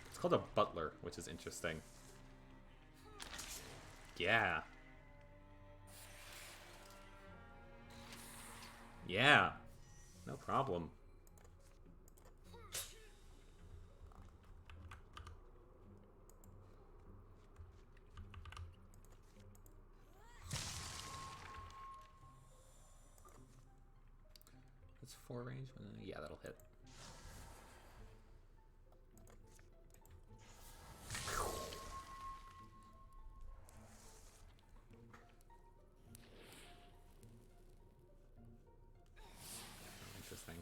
It's called a Butler, which is interesting. Yeah. Yeah. No problem. It's 4 range? Yeah, that'll hit. Interesting.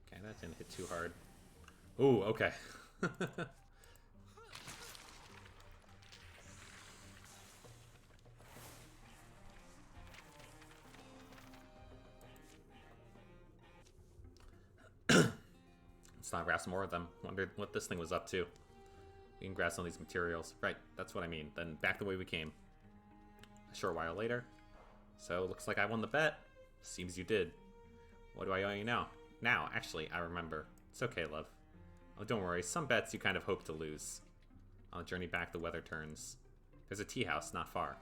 Okay, that didn't hit too hard. Ooh, okay. Let's not grab some more of them. Wondered what this thing was up to. We can grab some of these materials. Right, that's what I mean. Then back the way we came. A short while later. So, looks like I won the bet. Seems you did. What do I owe you now? Now, actually, I remember. It's okay, love. Oh, don't worry. Some bets you kind of hope to lose. On the journey back, the weather turns. There's a tea house not far.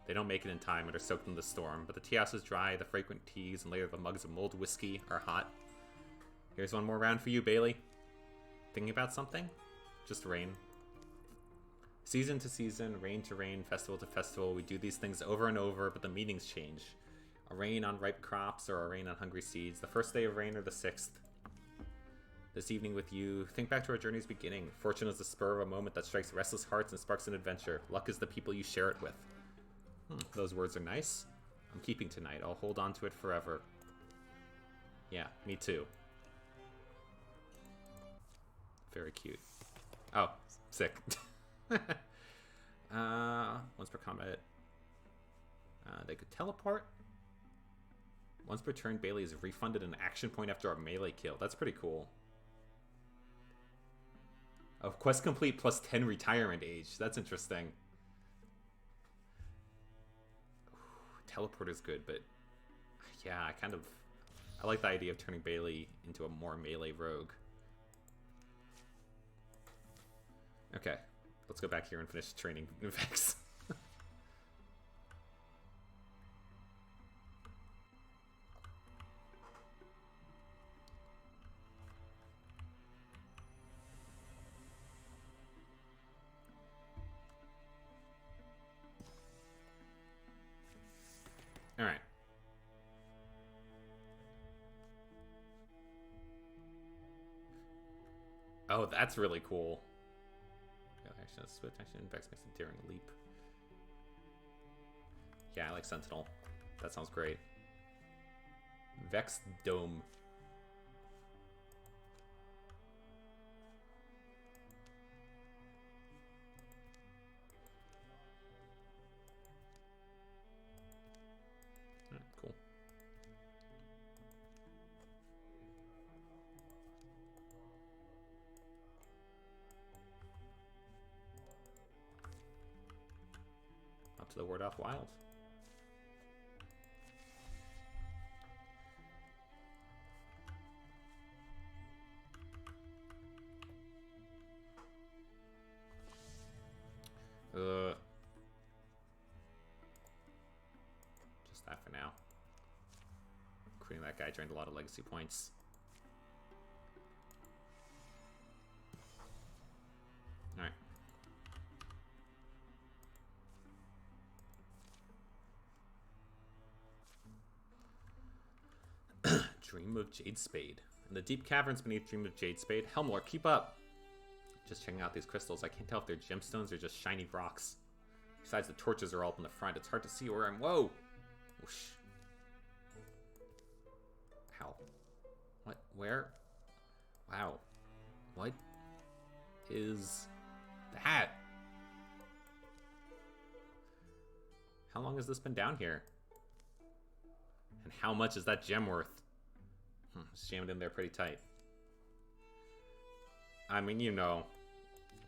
They don't make it in time and are soaked in the storm, but the tea house is dry, the fragrant teas and later the mugs of mulled whiskey are hot. Here's one more round for you, Bailey. Thinking about something? Just rain. Season to season, rain to rain, festival to festival, we do these things over and over, but the meanings change. A rain on ripe crops or a rain on hungry seeds, the first day of rain or the 6th. This evening with you, think back to our journey's beginning. Fortune is the spur of a moment that strikes restless hearts and sparks an adventure. Luck is the people you share it with. Those words are nice. I'm keeping tonight. I'll hold on to it forever. Yeah, me too. Very cute. Oh, sick. Once per combat. They could teleport. Once per turn, Bailey is refunded an action point after a melee kill. That's pretty cool. Oh, quest complete plus 10 retirement age. That's interesting. Teleport is good, but yeah, I like the idea of turning Bailey into a more melee rogue. Okay, let's go back here and finish training Vex. All right. Oh, that's really cool. Action, swift action, Vex makes a daring leap. Yeah, I like Sentinel. That sounds great. Vex Dome. Cool. Up to the Ward Off Wild. including that guy, drained a lot of legacy points. Alright. Dream of Jade Spade. In the deep caverns beneath Dream of Jade Spade. Helmlord, keep up! Just checking out these crystals. I can't tell if they're gemstones or just shiny rocks. Besides, the torches are all up in the front. It's hard to see where I'm... Whoa! Whoosh. How? What? Where? Wow. What is that? How long has this been down here? And how much is that gem worth? It's jammed in there pretty tight. I mean, you know,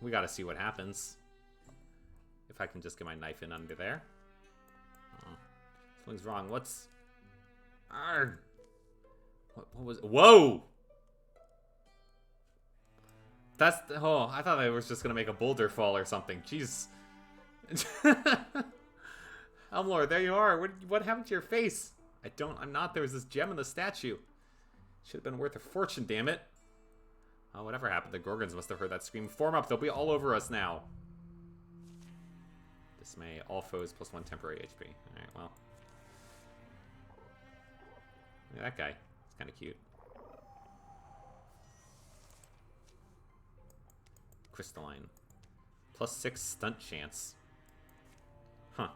we gotta see what happens. If I can just get my knife in under there. Oh, something's wrong. What's... Arrgh. What was... Whoa! That's... Oh, I thought I was just gonna make a boulder fall or something. Jeez. Elmlord, there you are. What happened to your face? I'm not. There was this gem in the statue. Should have been worth a fortune, damn it. Oh, whatever happened. The Gorgons must have heard that scream. Form up. They'll be all over us now. Dismay. All foes plus 1 temporary HP. Alright, well. Look at that guy. He's kind of cute. Crystalline. Plus 6 stunt chance. Huh.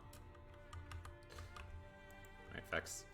Alright, Vex.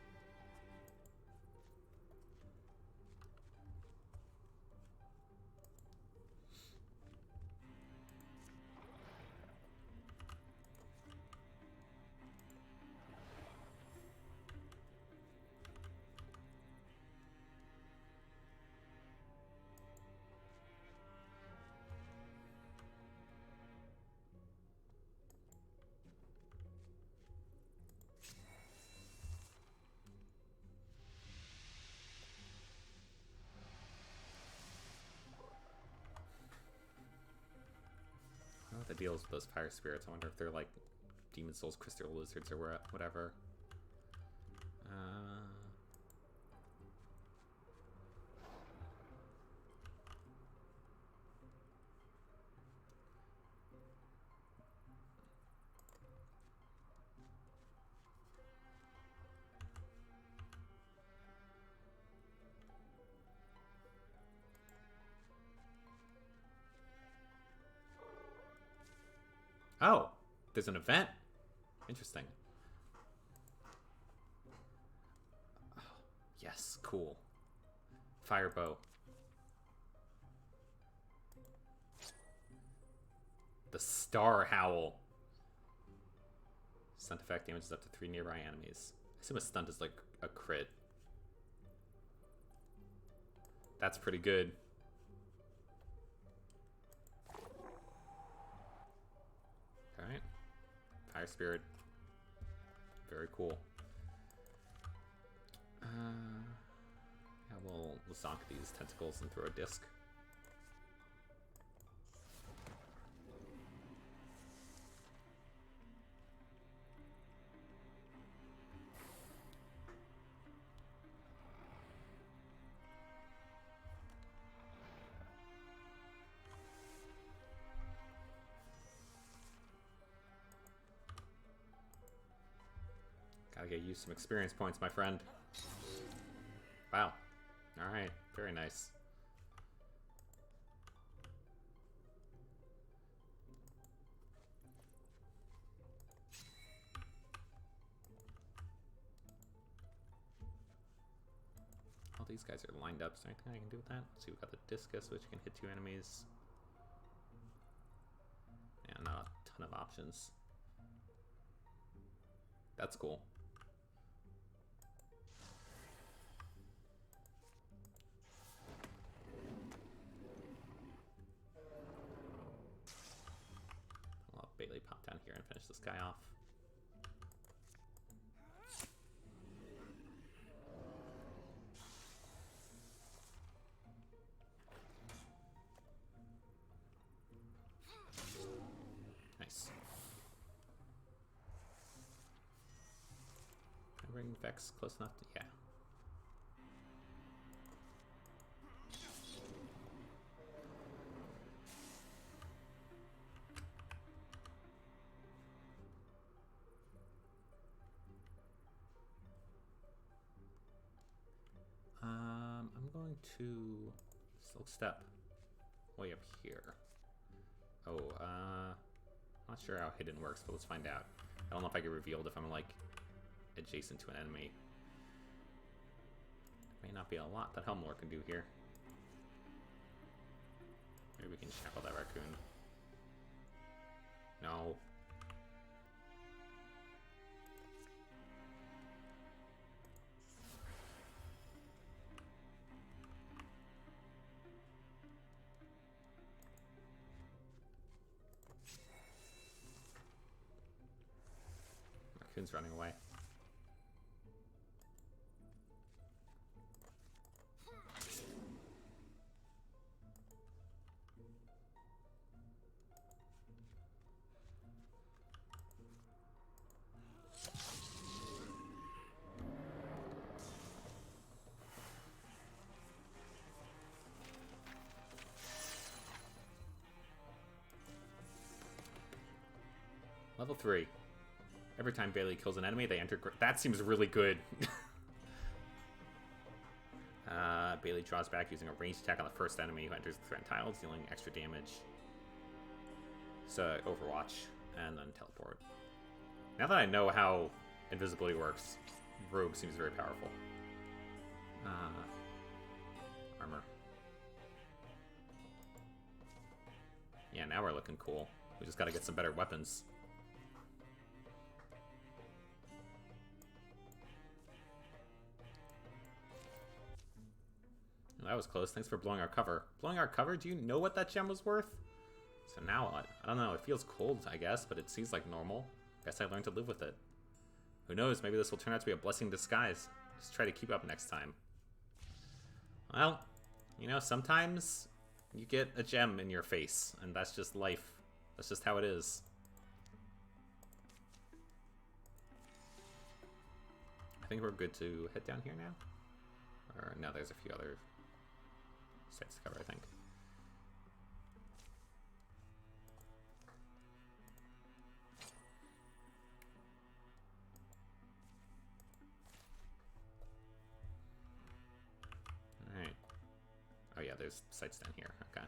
The deals with those fire spirits. I wonder if they're like Demon Souls, Crystal Lizards, or whatever. Oh, there's an event. Interesting. Oh, yes, cool. Firebow. The Star Howl. Stunt effect damages up to 3 nearby enemies. I assume a stunt is like a crit. That's pretty good. Alright. Fire Spirit. Very cool. Yeah, we'll zonk these tentacles and throw a disc. Gotta get you some experience points, my friend. Wow. Alright, very nice. All these guys are lined up. Is there anything I can do with that? Let's see, we've got the Discus, which can hit 2 enemies. Yeah, not a ton of options. That's cool. I'll have Bailey pop down here and finish this guy off. Nice. Can I bring Vex close enough to... Yeah. to Silk Step. Way up here. Oh, not sure how hidden works, but let's find out. I don't know if I get revealed if I'm, like, adjacent to an enemy. May not be a lot that Helmlord can do here. Maybe we can shackle that raccoon. No. Raccoon's running away. Level 3. Every time Bailey kills an enemy, they enter... That seems really good. Bailey draws back using a ranged attack on the first enemy who enters the threat tiles, dealing extra damage. So, Overwatch, and then teleport. Now that I know how invisibility works, Rogue seems very powerful. Armor. Yeah, now we're looking cool. We just gotta get some better weapons. That was close. Thanks for blowing our cover. Blowing our cover? Do you know what that gem was worth? So now what? I don't know. It feels cold, I guess, but it seems like normal. Guess I learned to live with it. Who knows? Maybe this will turn out to be a blessing in disguise. Just try to keep up next time. Well, you know, sometimes you get a gem in your face, and that's just life. That's just how it is. I think we're good to head down here now. Or no, there's a few other sites to cover, I think. Alright. Oh yeah, there's sites down here. Okay.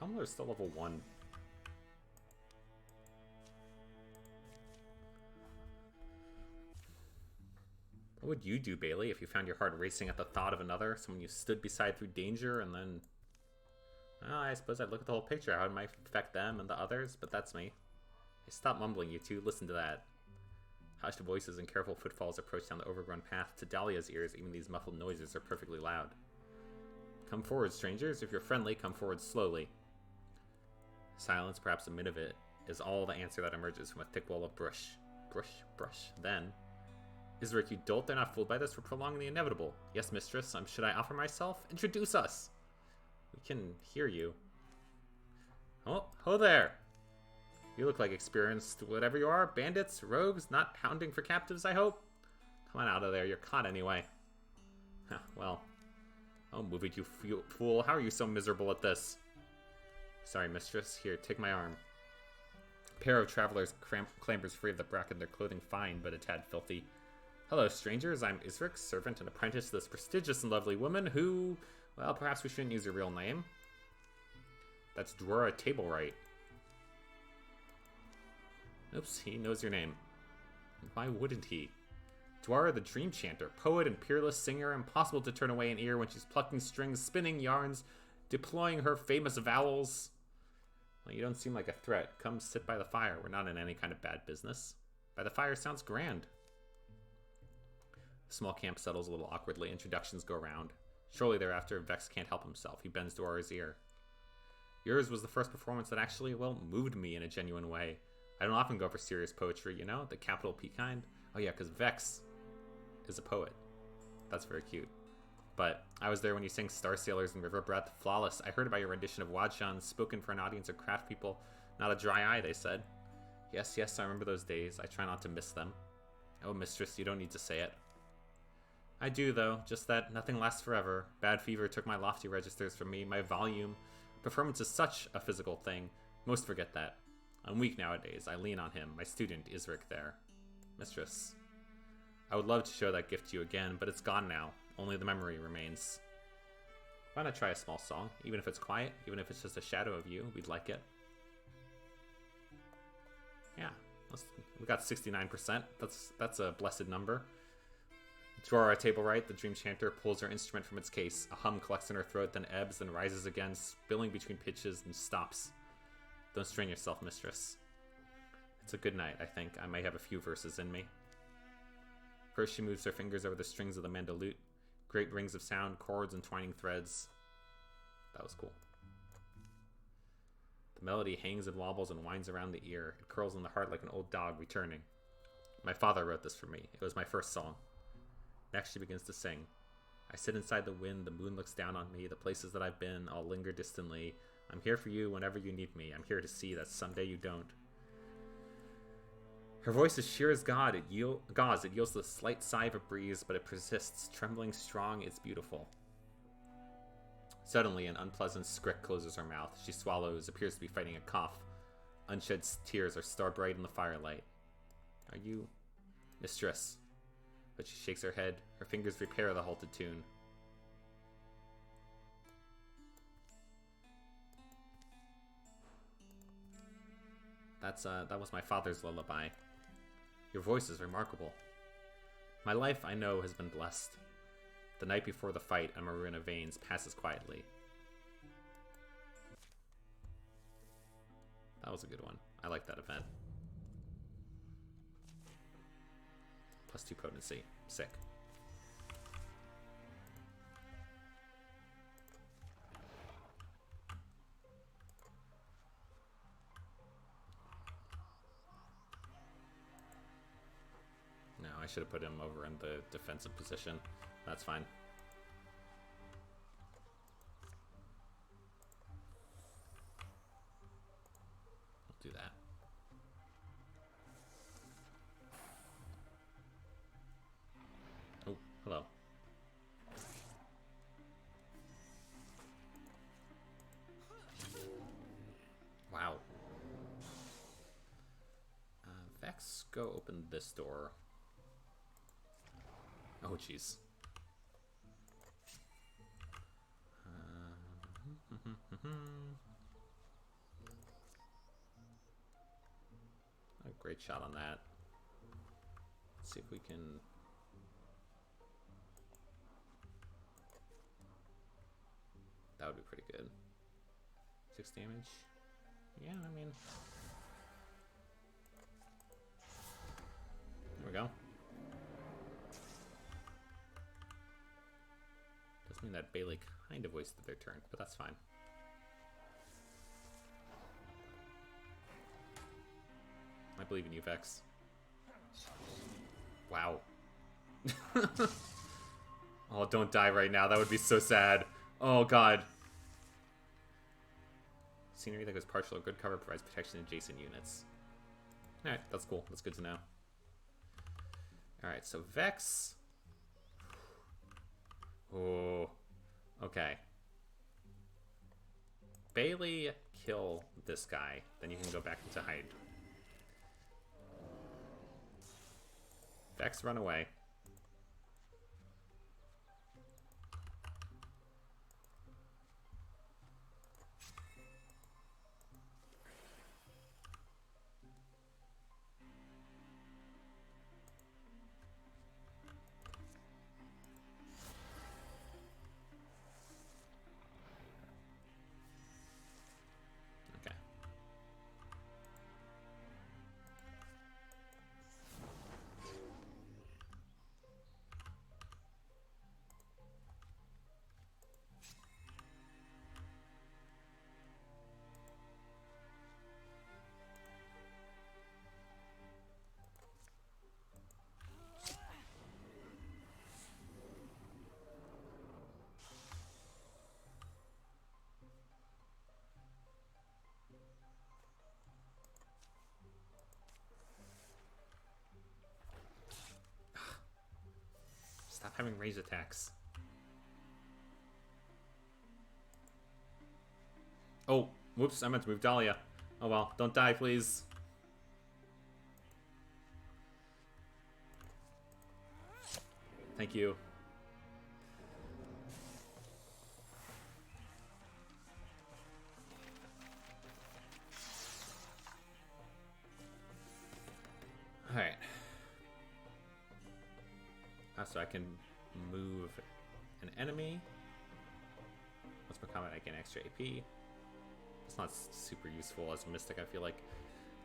Helmler's still level 1. What would you do, Bailey, if you found your heart racing at the thought of another, someone you stood beside through danger, and then... Well, I suppose I'd look at the whole picture, how it might affect them and the others, but that's me. Hey, stop mumbling, you two. Listen to that. Hushed voices and careful footfalls approach down the overgrown path. To Dahlia's ears, even these muffled noises are perfectly loud. Come forward, strangers. If you're friendly, come forward slowly. Silence, perhaps a minute of it, is all the answer that emerges from a thick wall of brush. Brush. Then... Isric, you dolt, they're not fooled by this. We're prolonging the inevitable. Yes, mistress. Should I offer myself? Introduce us! We can hear you. Oh, ho there! You look like experienced whatever you are. Bandits, rogues, not hounding for captives, I hope? Come on out of there. You're caught anyway. Huh, well. Oh, move it, you fool. How are you so miserable at this? Sorry, mistress. Here, take my arm. A pair of travelers clambers free of the bracket, their clothing fine, but a tad filthy. Hello, strangers. I'm Isric, servant and apprentice to this prestigious and lovely woman who... Well, perhaps we shouldn't use your real name. That's Dwara Tablewright. Oops, he knows your name. Why wouldn't he? Dwara the Dream Chanter, poet and peerless singer, impossible to turn away an ear when she's plucking strings, spinning yarns, deploying her famous vowels. Well, you don't seem like a threat. Come sit by the fire. We're not in any kind of bad business. By the fire sounds grand. The small camp settles a little awkwardly. Introductions go around. Shortly thereafter, Vex can't help himself. He bends Dwara's ear. Yours was the first performance that actually, well, moved me in a genuine way. I don't often go for serious poetry, you know? The capital P kind. Oh yeah, because Vex is a poet. That's very cute. But I was there when you sang Star Sailors and River Breath. Flawless. I heard about your rendition of Wadshan, spoken for an audience of craft people. Not a dry eye, they said. Yes, I remember those days. I try not to miss them. Oh, mistress, you don't need to say it. I do, though, just that nothing lasts forever. Bad fever took my lofty registers from me, my volume. Performance is such a physical thing. Most forget that. I'm weak nowadays. I lean on him. My student, Isric, there. Mistress. I would love to show that gift to you again, but it's gone now. Only the memory remains. Why not try a small song? Even if it's quiet, even if it's just a shadow of you, we'd like it. Yeah, we got 69%. That's a blessed number. Drawer at table right, the dream chanter pulls her instrument from its case. A hum collects in her throat, then ebbs, then rises again, spilling between pitches, and stops. Don't strain yourself, mistress. It's a good night, I think. I may have a few verses in me. First she moves her fingers over the strings of the mandolute. Great rings of sound, chords, and twining threads. That was cool. The melody hangs and wobbles and winds around the ear. It curls in the heart like an old dog returning. My father wrote this for me. It was my first song. Next she begins to sing. I sit inside the wind, the moon looks down on me, the places that I've been all linger distantly. I'm here for you whenever you need me. I'm here to see that someday you don't. Her voice is sheer as gauze. It yields the slight sigh of a breeze, but it persists. Trembling strong, it's beautiful. Suddenly, an unpleasant scrick closes her mouth. She swallows, appears to be fighting a cough. Unshed tears are star bright in the firelight. Are you... Mistress? But she shakes her head. Her fingers repair the halted tune. That was my father's lullaby. Your voice is remarkable. My life, I know, has been blessed. The night before the fight on Marina Veins passes quietly. That was a good one. I like that event. +2 potency. Sick. No, I should have put him over in the defensive position. That's fine. I'll do that. Oh, hello. Wow. Vex, go open this door. Oh, jeez. A great shot on that. Let's see if we can... That would be pretty good. 6 damage. Yeah, I mean... There we go. Does mean that Bailey kind of wasted their turn, but that's fine. I believe in you, Vex. Wow. Oh, don't die right now. That would be so sad. Oh, God. Scenery that goes partial or good cover provides protection to adjacent units. Alright, that's cool. That's good to know. Alright, so Vex... Oh, okay. Bailey, kill this guy. Then you can go back into hide. Vex, run away. having range attacks. Oh, whoops, I meant to move Dahlia. Oh well, don't die, please. Thank you. Alright. So I can move an enemy. Once per combat, I gain extra AP. It's not super useful as a Mystic, I feel like.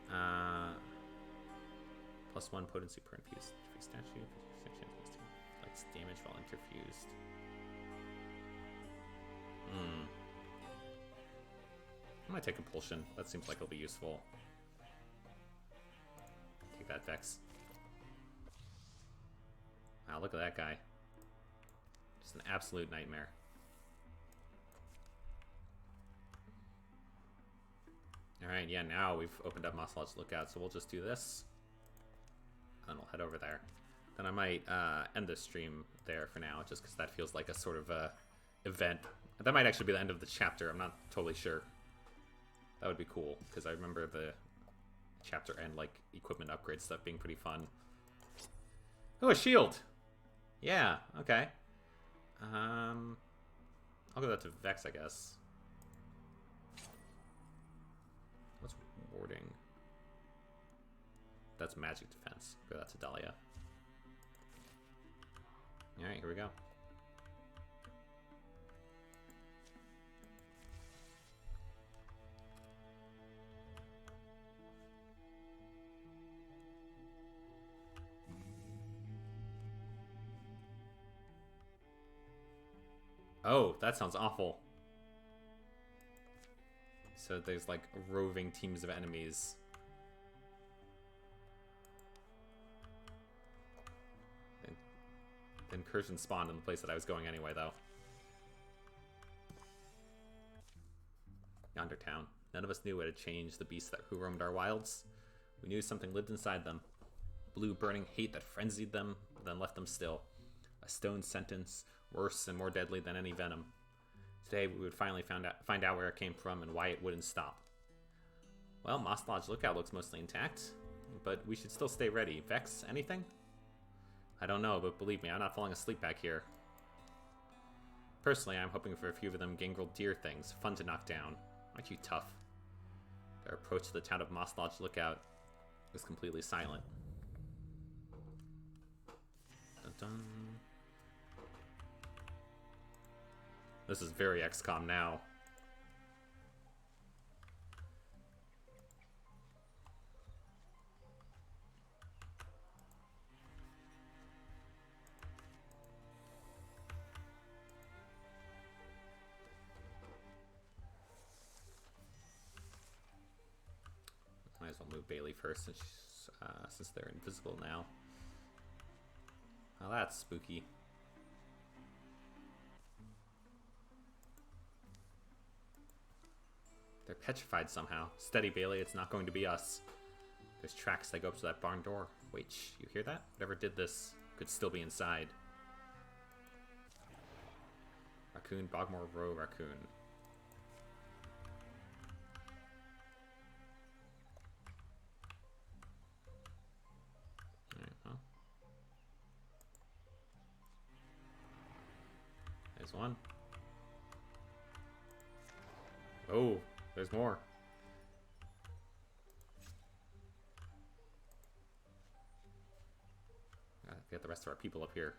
+1 potency per infused statue. Likes damage while interfused. I might take Compulsion. That seems like it'll be useful. Take that, Vex. Wow, look at that guy. Just an absolute nightmare. Alright, yeah, now we've opened up Moss Lodge Lookout, so we'll just do this. And then we'll head over there. Then I might end the stream there for now, just because that feels like a sort of event. That might actually be the end of the chapter, I'm not totally sure. That would be cool, because I remember the chapter end, like, equipment upgrade stuff being pretty fun. Oh, a shield! Yeah, okay. I'll give that to Vex, I guess. What's warding? That's magic defense. Give that to Dahlia. Alright, here we go. Oh, that sounds awful. So there's like roving teams of enemies. The incursion spawned in the place that I was going anyway, though. Yonder town. None of us knew what had changed the beasts who roamed our wilds. We knew something lived inside them. Blue burning hate that frenzied them, then left them still. A stone sentence, worse and more deadly than any venom. Today we would finally find out where it came from and why it wouldn't stop. Well, Moss Lodge Lookout looks mostly intact, but we should still stay ready. Vex, anything? I don't know, but believe me, I'm not falling asleep back here. Personally, I'm hoping for a few of them gangrel deer things, fun to knock down. Aren't you tough? Their approach to the town of Moss Lodge Lookout was completely silent. Dun -dun. This is very XCOM now. Might as well move Bailey first since they're invisible now. Well, that's spooky. They're petrified somehow. Steady, Bailey, it's not going to be us. There's tracks that go up to that barn door. Wait, shh, you hear that? Whatever did this could still be inside. Raccoon, Bogmore Row Raccoon. Alright, well. There's one. Oh, there's more. Gotta get the rest of our people up here.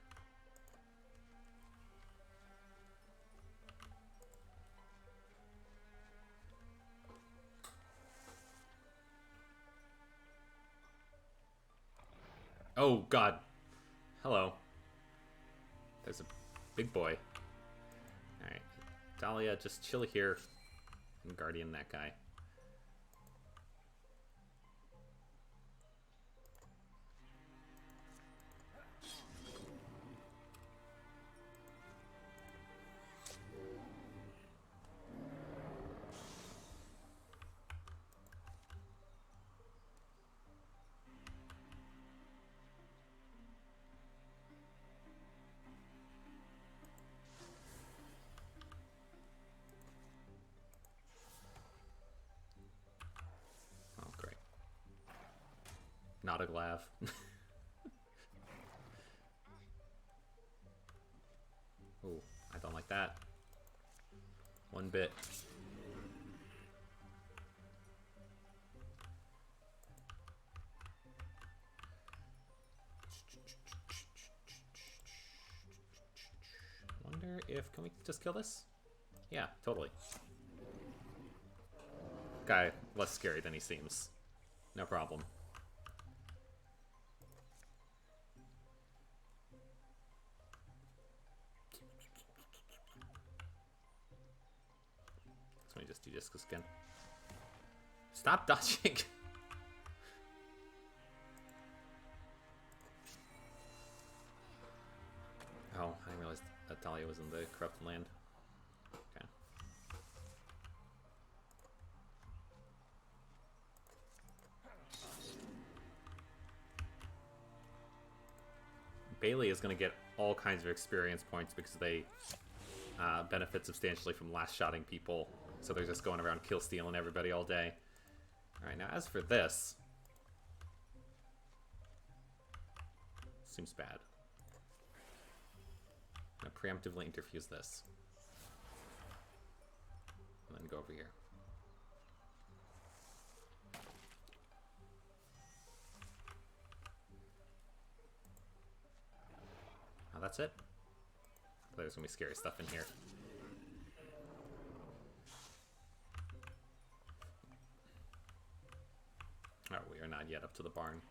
Oh, God. Hello. There's a big boy. Alright. Dahlia, just chill here and guardian that guy. Not a glav. Oh, I don't like that. One bit. Wonder if... Can we just kill this? Yeah, totally. Guy, less scary than he seems. No problem. Let me just do this again. Stop dodging! Oh, I didn't realize that Dahlia was in the corrupted land. Okay. Bailey is going to get all kinds of experience points because they benefit substantially from last-shotting people. So they're just going around kill-stealing everybody all day. Alright, now as for this... Seems bad. I'm going to preemptively interfuse this. And then go over here. Oh, that's it? There's going to be scary stuff in here. Oh, we are not yet up to the barn.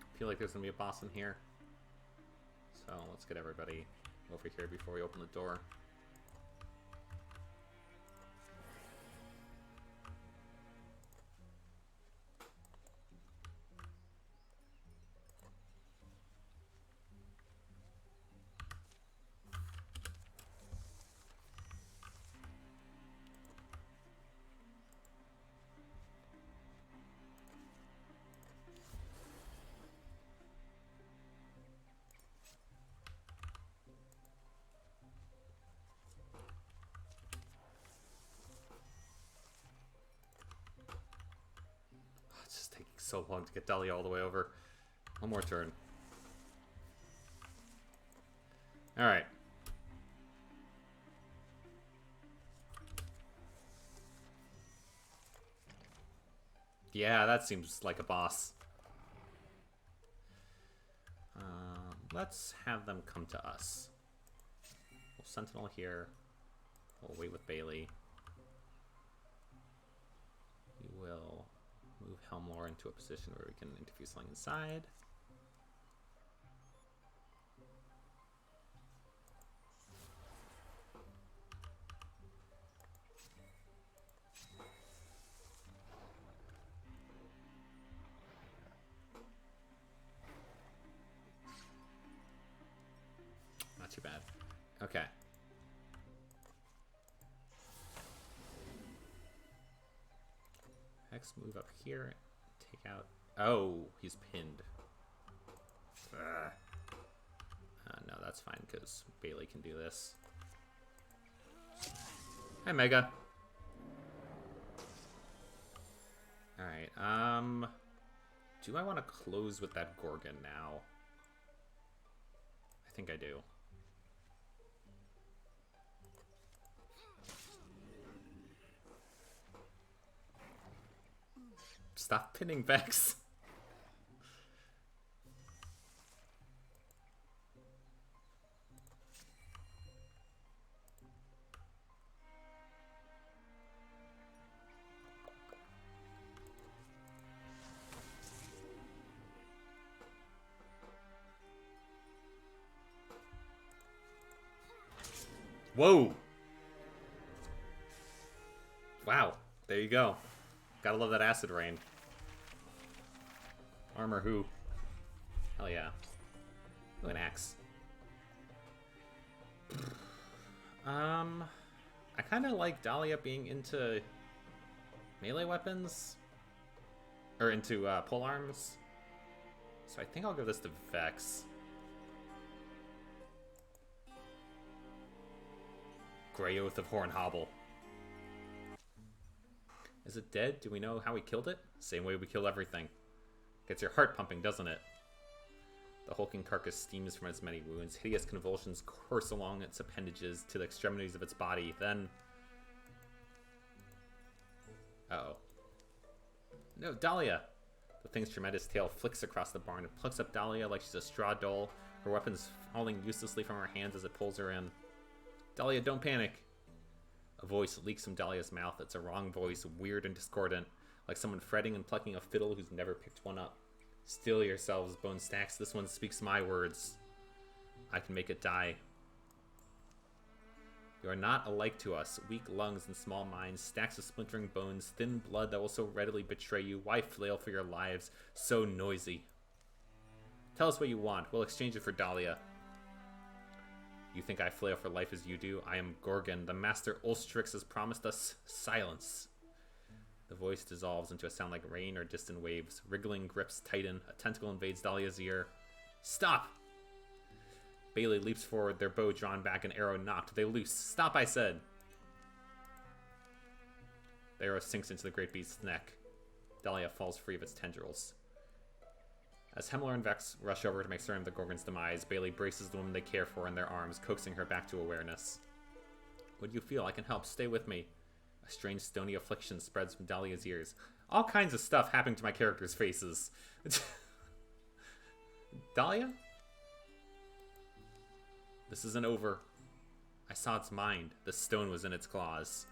I feel like there's gonna be a boss in here. So let's get everybody over here before we open the door. It's just taking so long to get Dahlia all the way over. One more turn. Alright. Yeah, that seems like a boss. Let's have them come to us. We'll Sentinel here. We'll wait with Bailey. We will move Helmlore into a position where we can interfere something inside. Not too bad. Okay. Hex move up here. Take out... Oh, he's pinned. No, that's fine, because Bailey can do this. Hi, Mega. Alright, do I want to close with that Gorgon now? I think I do. Stop pinning Vex. Whoa! Wow, there you go. Gotta love that acid rain. Armor who? Hell yeah. Ooh, an axe. I kind of like Dahlia being into melee weapons. Or into polearms. So I think I'll give this to Vex. Grey Oath of Hornhobble. Is it dead? Do we know how we killed it? Same way we kill everything. Gets your heart pumping, doesn't it? The hulking carcass steams from its many wounds. Hideous convulsions course along its appendages to the extremities of its body. Then... Uh-oh. No, Dahlia! The thing's tremendous tail flicks across the barn and plucks up Dahlia like she's a straw doll, her weapons falling uselessly from her hands as it pulls her in. Dahlia, don't panic! A voice leaks from Dahlia's mouth. It's a wrong voice, weird and discordant, like someone fretting and plucking a fiddle who's never picked one up. Still yourselves, Bone Stacks. This one speaks my words. I can make it die. You are not alike to us. Weak lungs and small minds, stacks of splintering bones, thin blood that will so readily betray you. Why flail for your lives? So noisy. Tell us what you want. We'll exchange it for Dahlia. You think I flail for life as you do? I am Gorgon. The Master Ulstrix has promised us silence. The voice dissolves into a sound like rain or distant waves. Wriggling grips tighten. A tentacle invades Dahlia's ear. Stop! Bailey leaps forward, their bow drawn back, an arrow knocked. They loose. Stop, I said! The arrow sinks into the great beast's neck. Dahlia falls free of its tendrils. As Hemler and Vex rush over to make certain of the Gorgon's demise, Bailey braces the woman they care for in their arms, coaxing her back to awareness. What do you feel? I can help. Stay with me. A strange stony affliction spreads from Dahlia's ears. All kinds of stuff happening to my characters' faces. Dahlia? This isn't over. I saw its mind. The stone was in its claws.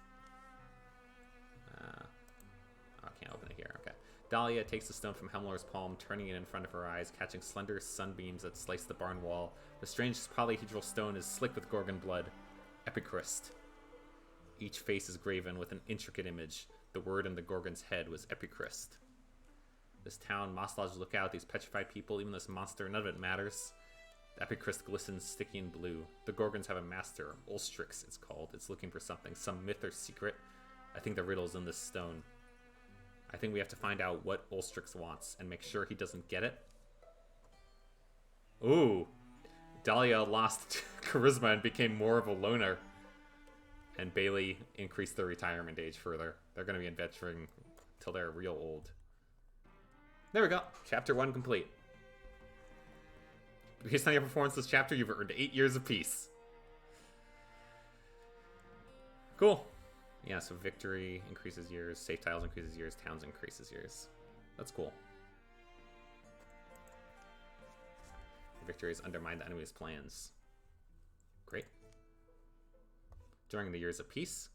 I can't open it here. Okay. Dahlia takes the stone from Hemler's palm, turning it in front of her eyes, catching slender sunbeams that slice the barn wall. The strange polyhedral stone is slick with Gorgon blood. Epichrist. Each face is graven with an intricate image. The word in the Gorgon's head was Epichrist. This town, Moss Lodge Lookout, these petrified people, even this monster, none of it matters. The Epichrist glistens sticky and blue. The Gorgons have a master. Ulstrix, it's called. It's looking for something. Some myth or secret. I think the riddle's in this stone. I think we have to find out what Ulstrix wants and make sure he doesn't get it. Ooh. Dahlia lost charisma and became more of a loner. And Bailey increased their retirement age further. They're going to be adventuring till they're real old. There we go. Chapter 1 complete. Based on your performance this chapter, you've earned 8 years of peace. Cool. Yeah, so victory increases years, safe tiles increases years, towns increases years. That's cool. Victories undermine the enemy's plans. Great. During the years of peace.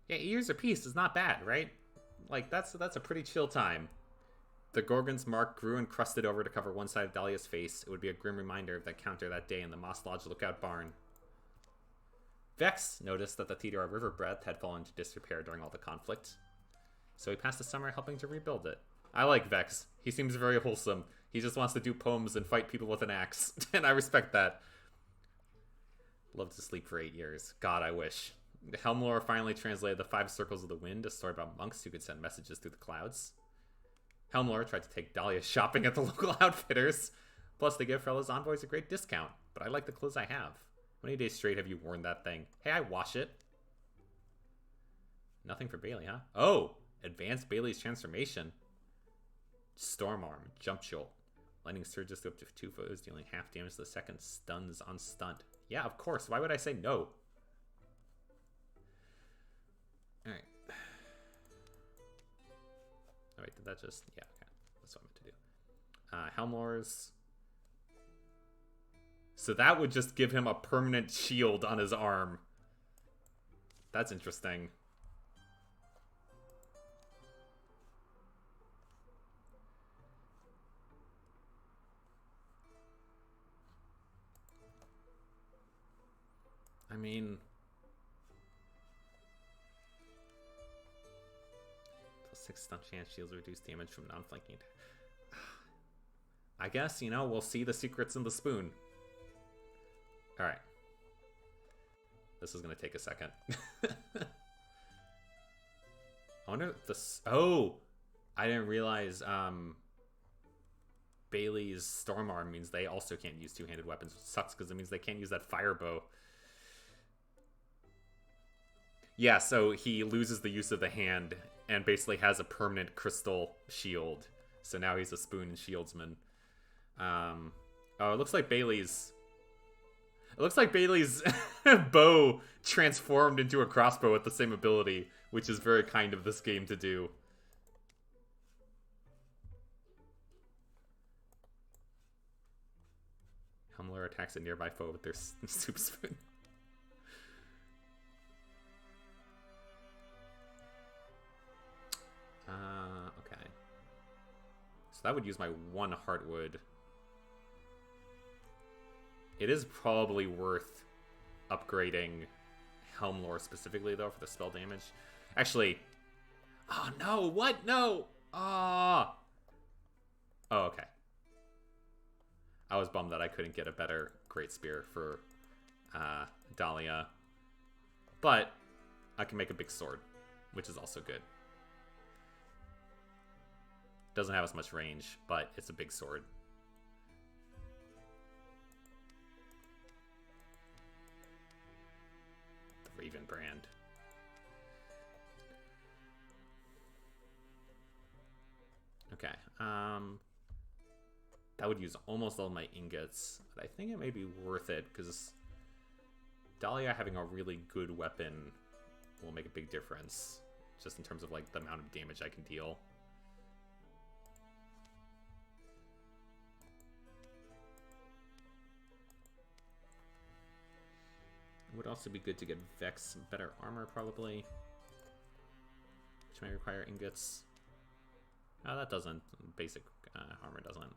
Yeah, 8 years of peace is not bad, right? Like, that's a pretty chill time. The Gorgon's mark grew and crusted over to cover one side of Dahlia's face. It would be a grim reminder of that counter that day in the Moss Lodge Lookout barn. Vex noticed that the Theodore River breadth had fallen into disrepair during all the conflict, so he passed the summer helping to rebuild it. I like Vex. He seems very wholesome. He just wants to do poems and fight people with an axe, and I respect that. Love to sleep for 8 years. God, I wish. Helmlore finally translated the 5 Circles of the Wind, a story about monks who could send messages through the clouds. Helmlore tried to take Dahlia shopping at the local outfitters. Plus, they give Fella's envoys a great discount, but I like the clothes I have. How many days straight have you worn that thing? Hey, I wash it. Nothing for Bailey, huh? Oh! Advance Bailey's transformation. Storm Arm. Jump Jolt. Lightning surges through up to 2 foes, dealing half damage to the second. Stuns on stunt. Yeah, of course. Why would I say no? Alright. Oh, wait, did that just... Yeah, okay. That's what I meant to do. Helmlore's... So that would just give him a permanent shield on his arm. That's interesting. I mean... +6 stun chance, shields reduce damage from non-flanking. I guess, you know, we'll see the secrets in the spoon. Alright. This is going to take a second. I wonder if this... Oh! I didn't realize Bailey's Storm Arm means they also can't use two-handed weapons, which sucks because it means they can't use that fire bow. Yeah, so he loses the use of the hand and basically has a permanent crystal shield. So now he's a spoon and shieldsman. Oh, it looks like Bailey's... It looks like Bailey's bow transformed into a crossbow with the same ability, which is very kind of this game to do. Hummler attacks a nearby foe with their soup spoon. Okay. So that would use my one Heartwood. It is probably worth upgrading Helmlore specifically, though, for the spell damage. Actually... Oh, no! What? No! Ah! Oh, okay. I was bummed that I couldn't get a better Great Spear for Dahlia. But I can make a big sword, which is also good. Doesn't have as much range, but it's a big sword. The Raven brand. Okay, that would use almost all my ingots, but I think it may be worth it, because Dahlia having a really good weapon will make a big difference, just in terms of, like, the amount of damage I can deal. It would also be good to get Vex some better armor, probably, which may require ingots. Oh, that doesn't. Basic armor doesn't.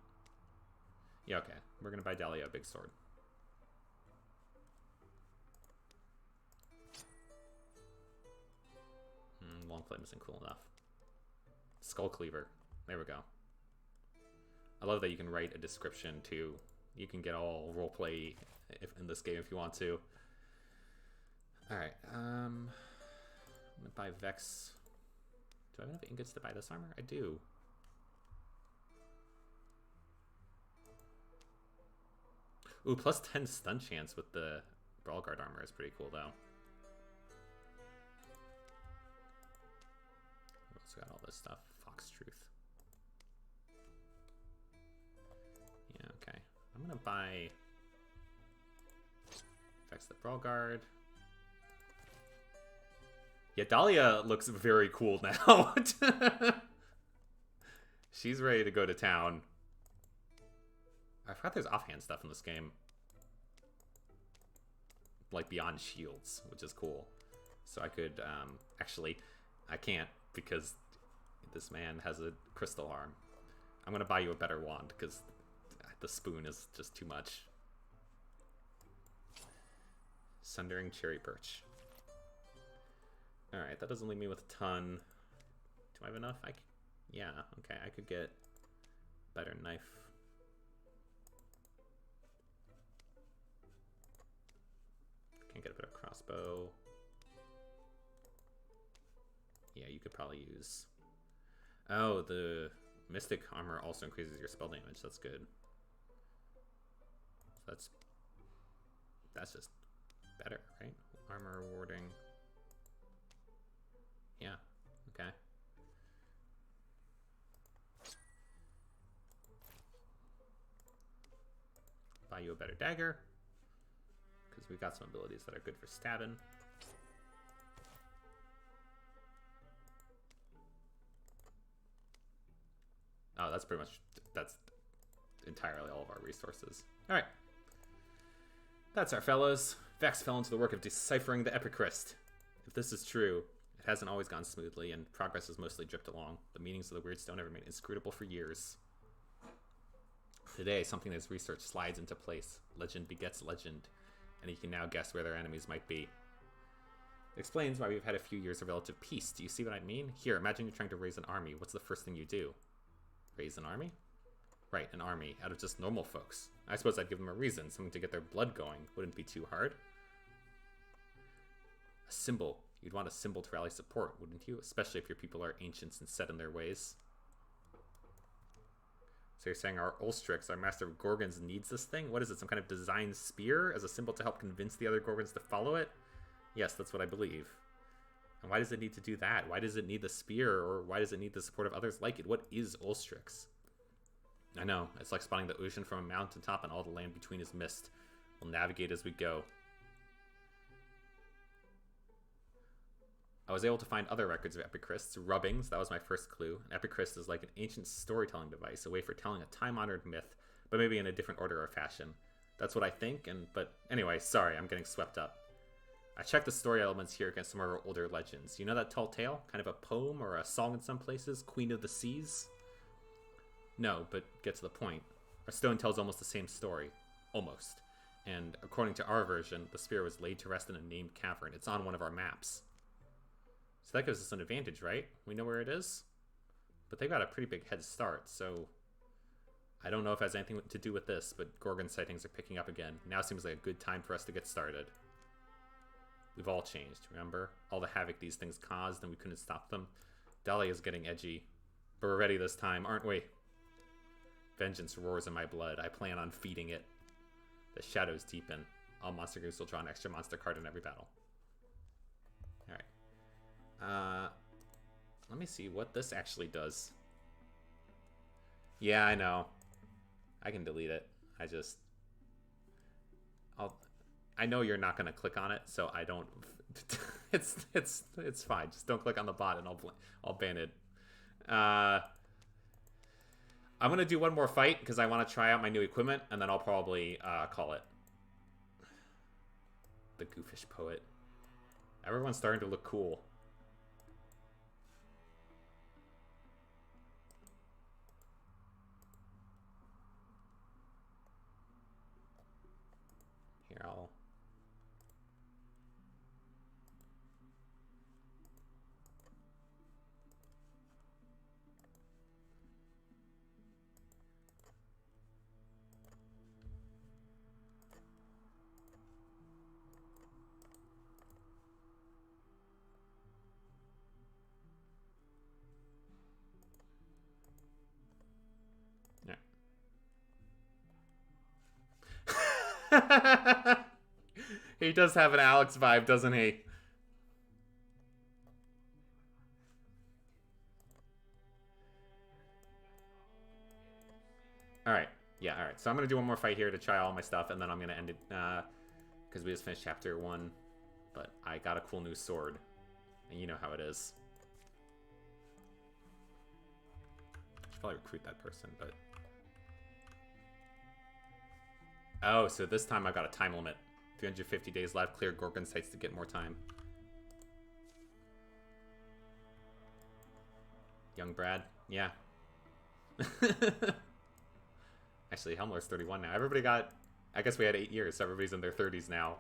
Yeah, okay. We're going to buy Dahlia a big sword. Long flame isn't cool enough. Skull Cleaver. There we go. I love that you can write a description, too. You can get all roleplay in this game if you want to. Alright, I'm going to buy Vex. Do I have enough ingots to buy this armor? I do. Ooh, plus 10 stun chance with the Brawl Guard armor is pretty cool, though. We also got all this stuff. Fox Truth. Yeah, okay. I'm gonna buy... Vex the Brawl Guard. Yeah, Dahlia looks very cool now. She's ready to go to town. I forgot there's offhand stuff in this game. Like beyond shields, which is cool. So I could, actually, I can't because this man has a crystal arm. I'm gonna buy you a better wand because the spoon is just too much. Sundering Cherry Birch. Alright, that doesn't leave me with a ton. Do I have enough? Yeah, okay, I could get better knife. Can't get a better crossbow. Yeah, you could probably use... Oh, the Mystic Armor also increases your spell damage. That's good. So that's just better, right? Armor warding. Yeah, okay. Buy you a better dagger, because we've got some abilities that are good for stabbing. Oh, that's pretty much, that's entirely all of our resources. All right. That's our fellows. Vex fell into the work of deciphering the Epicryst. If this is true, it hasn't always gone smoothly, and progress has mostly dripped along. The meanings of the weird stone have remained inscrutable for years. Today, something in his research slides into place. Legend begets legend, and he can now guess where their enemies might be. It explains why we've had a few years of relative peace. Do you see what I mean? Here, imagine you're trying to raise an army. What's the first thing you do? Raise an army? Right, an army, out of just normal folks. I suppose I'd give them a reason, something to get their blood going. Wouldn't be too hard. A symbol. You'd want a symbol to rally support, wouldn't you? Especially if your people are ancients and set in their ways. So you're saying our Ulstrix, our Master of Gorgons, needs this thing? What is it, some kind of design spear as a symbol to help convince the other Gorgons to follow it? Yes, that's what I believe. And why does it need to do that? Why does it need the spear, or why does it need the support of others like it? What is Ulstrix? I know, it's like spotting the ocean from a mountaintop and all the land between is mist. We'll navigate as we go. I was able to find other records of epicrysts, rubbings, that was my first clue. An epicryst is like an ancient storytelling device, a way for telling a time-honored myth, but maybe in a different order or fashion. That's what I think, but anyway, sorry, I'm getting swept up. I checked the story elements here against some of our older legends. You know that tall tale? Kind of a poem or a song in some places? Queen of the Seas? No, but get to the point. Our stone tells almost the same story. Almost. And according to our version, the spear was laid to rest in a named cavern. It's on one of our maps. So that gives us an advantage, right? We know where it is? But they've got a pretty big head start, so I don't know if it has anything to do with this, but Gorgon sightings are picking up again. Now seems like a good time for us to get started. We've all changed, remember? All the havoc these things caused and we couldn't stop them. Dahlia is getting edgy. But we're ready this time, aren't we? Vengeance roars in my blood. I plan on feeding it. The shadows deepen. All monster groups will draw an extra monster card in every battle. Alright. Let me see what this actually does. Yeah, I know. I can delete it. I know you're not gonna click on it, so I don't. it's fine. Just don't click on the bot, and I'll ban it. I'm gonna do one more fight because I want to try out my new equipment, and then I'll probably call it. The Goofish Poet. Everyone's starting to look cool. Here, I'll... He does have an Alex vibe, doesn't he? Alright. Yeah, alright. So I'm going to do one more fight here to try all my stuff, and then I'm going to end it, because we just finished chapter 1. But I got a cool new sword. And you know how it is. I should probably recruit that person, but... Oh, so this time I've got a time limit. 350 days left. Clear Gorgon sites to get more time. Young Brad? Yeah. Actually, Helmler's 31 now. Everybody got... I guess we had 8 years, so everybody's in their 30s now.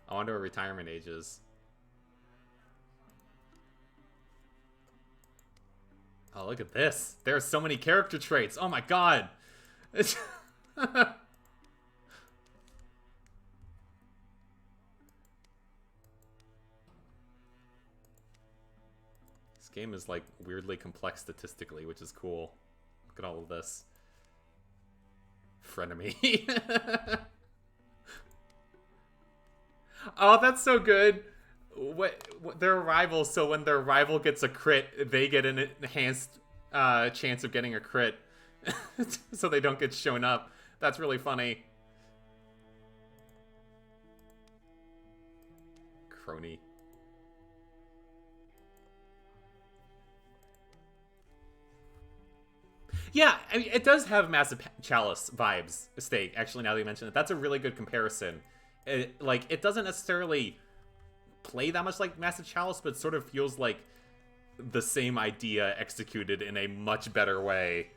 I wonder what retirement age is. Oh, look at this. There are so many character traits. Oh my god. This game is like weirdly complex statistically, which is cool. Look at all of this. Frenemy. Oh, that's so good. What they're rivals, so when their rival gets a crit, they get an enhanced chance of getting a crit. So they don't get shown up. That's really funny. Crony. Yeah, I mean, it does have Massive Chalice vibes, Steak, actually, now that you mention it. That's a really good comparison. It doesn't necessarily play that much like Massive Chalice, but sort of feels like the same idea executed in a much better way.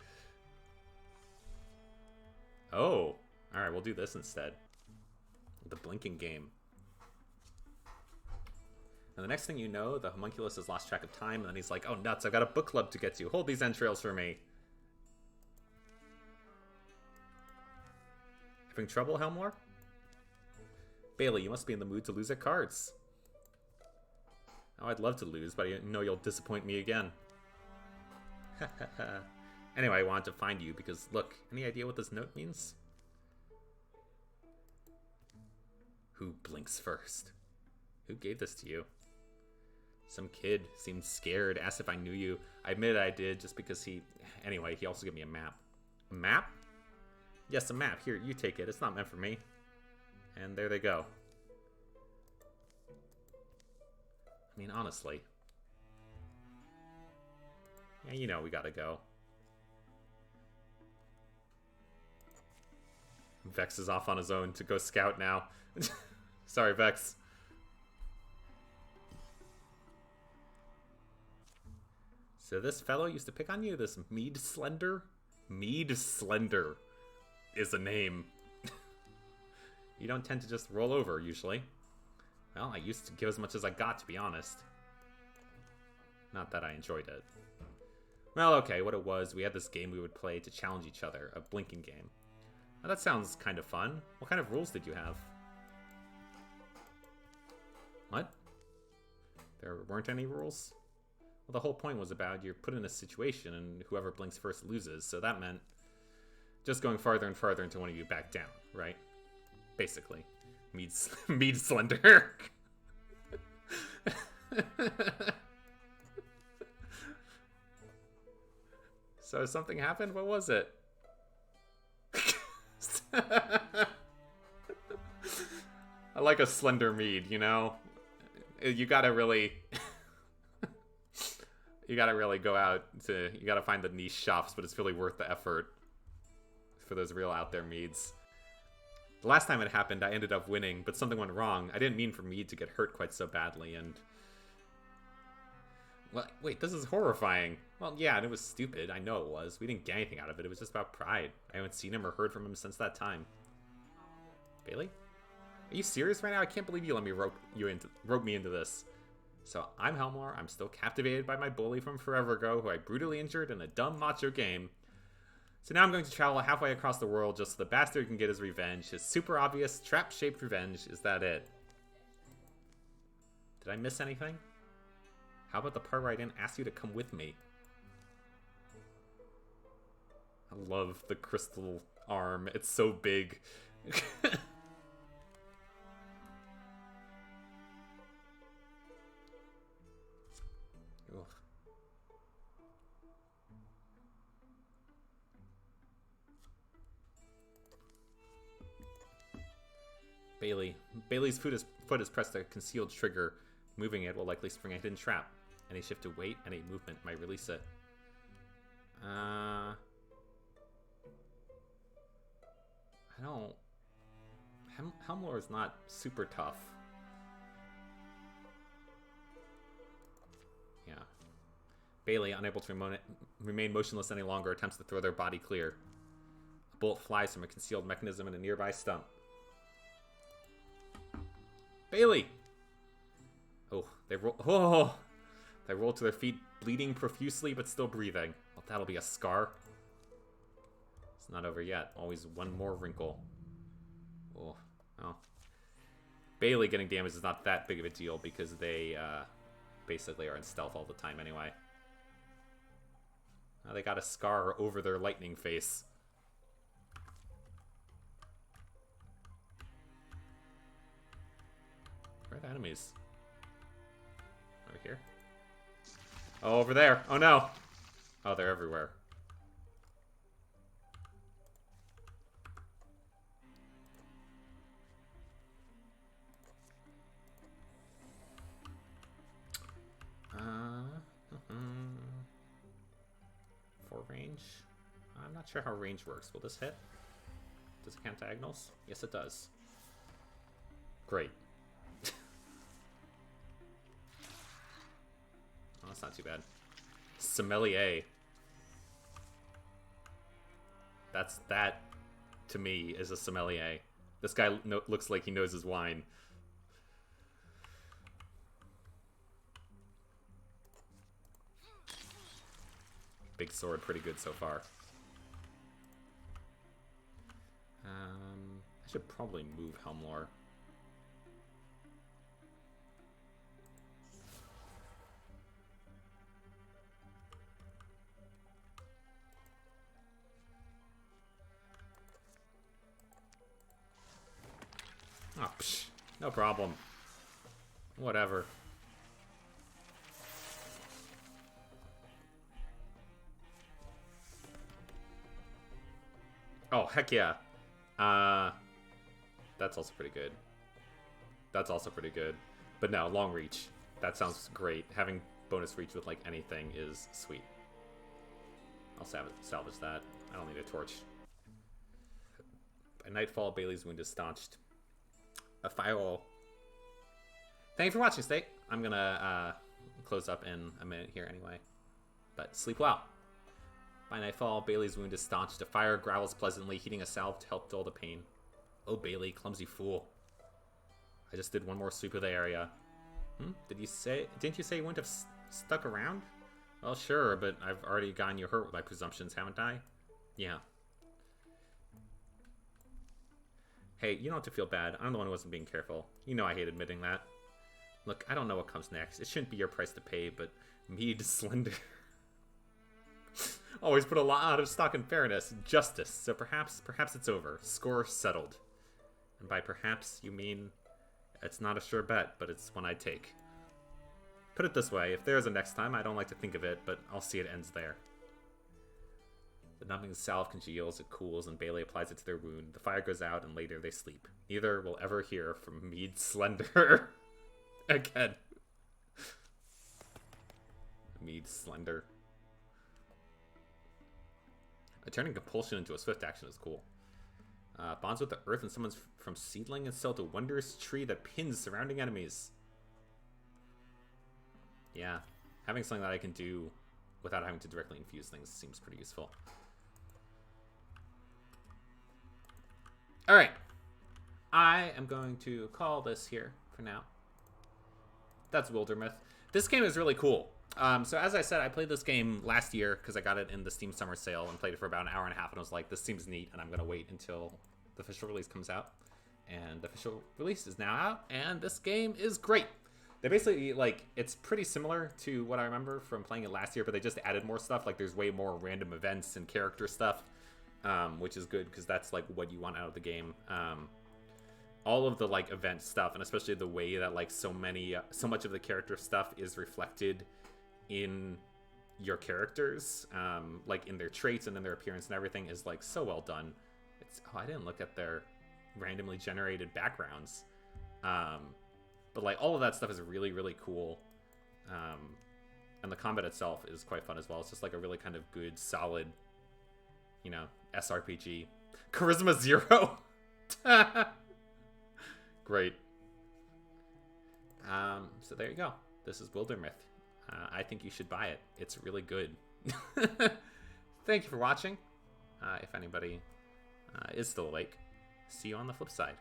Oh, alright, we'll do this instead. The Blinking Game. And the next thing you know, the homunculus has lost track of time, and then he's like, oh nuts, I've got a book club to get to. Hold these entrails for me. Having trouble, Helmor? Bailey, you must be in the mood to lose at cards. Oh, I'd love to lose, but I know you'll disappoint me again. Anyway, I wanted to find you because, look, any idea what this note means? Who blinks first? Who gave this to you? Some kid seemed scared, asked if I knew you. I admitted I did just because he... Anyway, he also gave me a map. A map? Yes, a map. Here, you take it. It's not meant for me. And there they go. I mean, honestly. Yeah, you know we gotta go. Vex is off on his own to go scout now. Sorry, Vex. So this fellow used to pick on you, this Mead Slender? Mead Slender is a name. You don't tend to just roll over, usually. Well, I used to give as much as I got, to be honest. Not that I enjoyed it. Well, okay, what it was, we had this game we would play to challenge each other, a blinking game. Now that sounds kind of fun. What kind of rules did you have? What? There weren't any rules? Well, the whole point was about you're put in a situation and whoever blinks first loses, so that meant just going farther and farther until one of you backed down, right? Basically. Mead Slender. So something happened? What was it? I like a slender mead, you know? You gotta really... you gotta really go out to... You gotta find the niche shops, but it's really worth the effort for those real out there meads. The last time it happened, I ended up winning, but something went wrong. I didn't mean for Mead to get hurt quite so badly, and... Well, wait, this is horrifying. Well, yeah, and it was stupid. I know it was. We didn't get anything out of it. It was just about pride. I haven't seen him or heard from him since that time. Bailey? Are you serious right now? I can't believe you let me rope me into this. So, I'm Helmar. I'm still captivated by my bully from forever ago, who I brutally injured in a dumb macho game. So now I'm going to travel halfway across the world just so the bastard can get his revenge. His super obvious, trap-shaped revenge. Is that it? Did I miss anything? How about the part where I didn't ask you to come with me? I love the crystal arm. It's so big. Ugh. Bailey's foot is pressed a concealed trigger. Moving it will likely spring a hidden trap. Any shift to weight, any movement might release it. I don't... Helmlore is not super tough. Yeah. Bailey, unable to remain motionless any longer, attempts to throw their body clear. A bolt flies from a concealed mechanism in a nearby stump. Bailey! Oh, they roll. Oh, they roll to their feet, bleeding profusely but still breathing. Well, that'll be a scar. It's not over yet. Always one more wrinkle. Oh, well. Bailey getting damaged is not that big of a deal because they basically are in stealth all the time anyway. Now they got a scar over their lightning face. Where are the enemies? Over here? Oh, over there. Oh, no. Oh, they're everywhere. For range? I'm not sure how range works. Will this hit? Does it count diagonals? Yes, it does. Great. Oh, that's not too bad. Sommelier. That, to me, is a sommelier. This guy looks like he knows his wine. Big sword, pretty good so far. I should probably move Helmlore. Oh, psh, no problem. Whatever. Oh, heck yeah. That's also pretty good. That's also pretty good. But no, long reach. That sounds great. Having bonus reach with, like, anything is sweet. I'll salvage that. I don't need a torch. By nightfall, Bailey's wound is staunched. A firewall. Thank you for watching, Steak. I'm gonna close up in a minute here anyway. But sleep well. By nightfall, Bailey's wound is staunched. A fire growls pleasantly, heating a salve to help dull the pain. Oh, Bailey, clumsy fool. I just did one more sweep of the area. Didn't you say you wouldn't have stuck around? Well, sure, but I've already gotten you hurt with my presumptions, haven't I? Yeah. Hey, you don't have to feel bad. I'm the one who wasn't being careful. You know I hate admitting that. Look, I don't know what comes next. It shouldn't be your price to pay, but Mead Slender always put a lot of stock in fairness, justice. So perhaps it's over. Score settled. And by perhaps, you mean it's not a sure bet, but it's one I'd take. Put it this way, if there's a next time, I don't like to think of it, but I'll see it ends there. The numbing salve congeals, it cools, and Bailey applies it to their wound. The fire goes out, and later they sleep. Neither will ever hear from Mead Slender again. Mead Slender. Turning compulsion into a swift action is cool. Bonds with the earth and summons from seedling and cell to wondrous tree that pins surrounding enemies. Yeah, having something that I can do without having to directly infuse things seems pretty useful. Alright. I am going to call this here for now. That's Wildermyth. This game is really cool. So as I said, I played this game last year because I got it in the Steam Summer Sale and played it for about an hour and a half, and I was like, this seems neat, and I'm going to wait until the official release comes out. And the official release is now out, and this game is great. They basically, like, it's pretty similar to what I remember from playing it last year, but they just added more stuff. Like, there's way more random events and character stuff, which is good because that's, like, what you want out of the game. All of the, like, event stuff, and especially the way that, like, so much of the character stuff is reflected in your characters, like, in their traits and in their appearance and everything is, like, so well done. Oh, I didn't look at their randomly generated backgrounds. But, like, all of that stuff is really, really cool. And the combat itself is quite fun as well. It's just, like, a really kind of good, solid, you know, SRPG. Charisma 0! Great. So there you go. This is Wildermyth. I think you should buy it. It's really good. Thank you for watching. If anybody is still awake, see you on the flip side.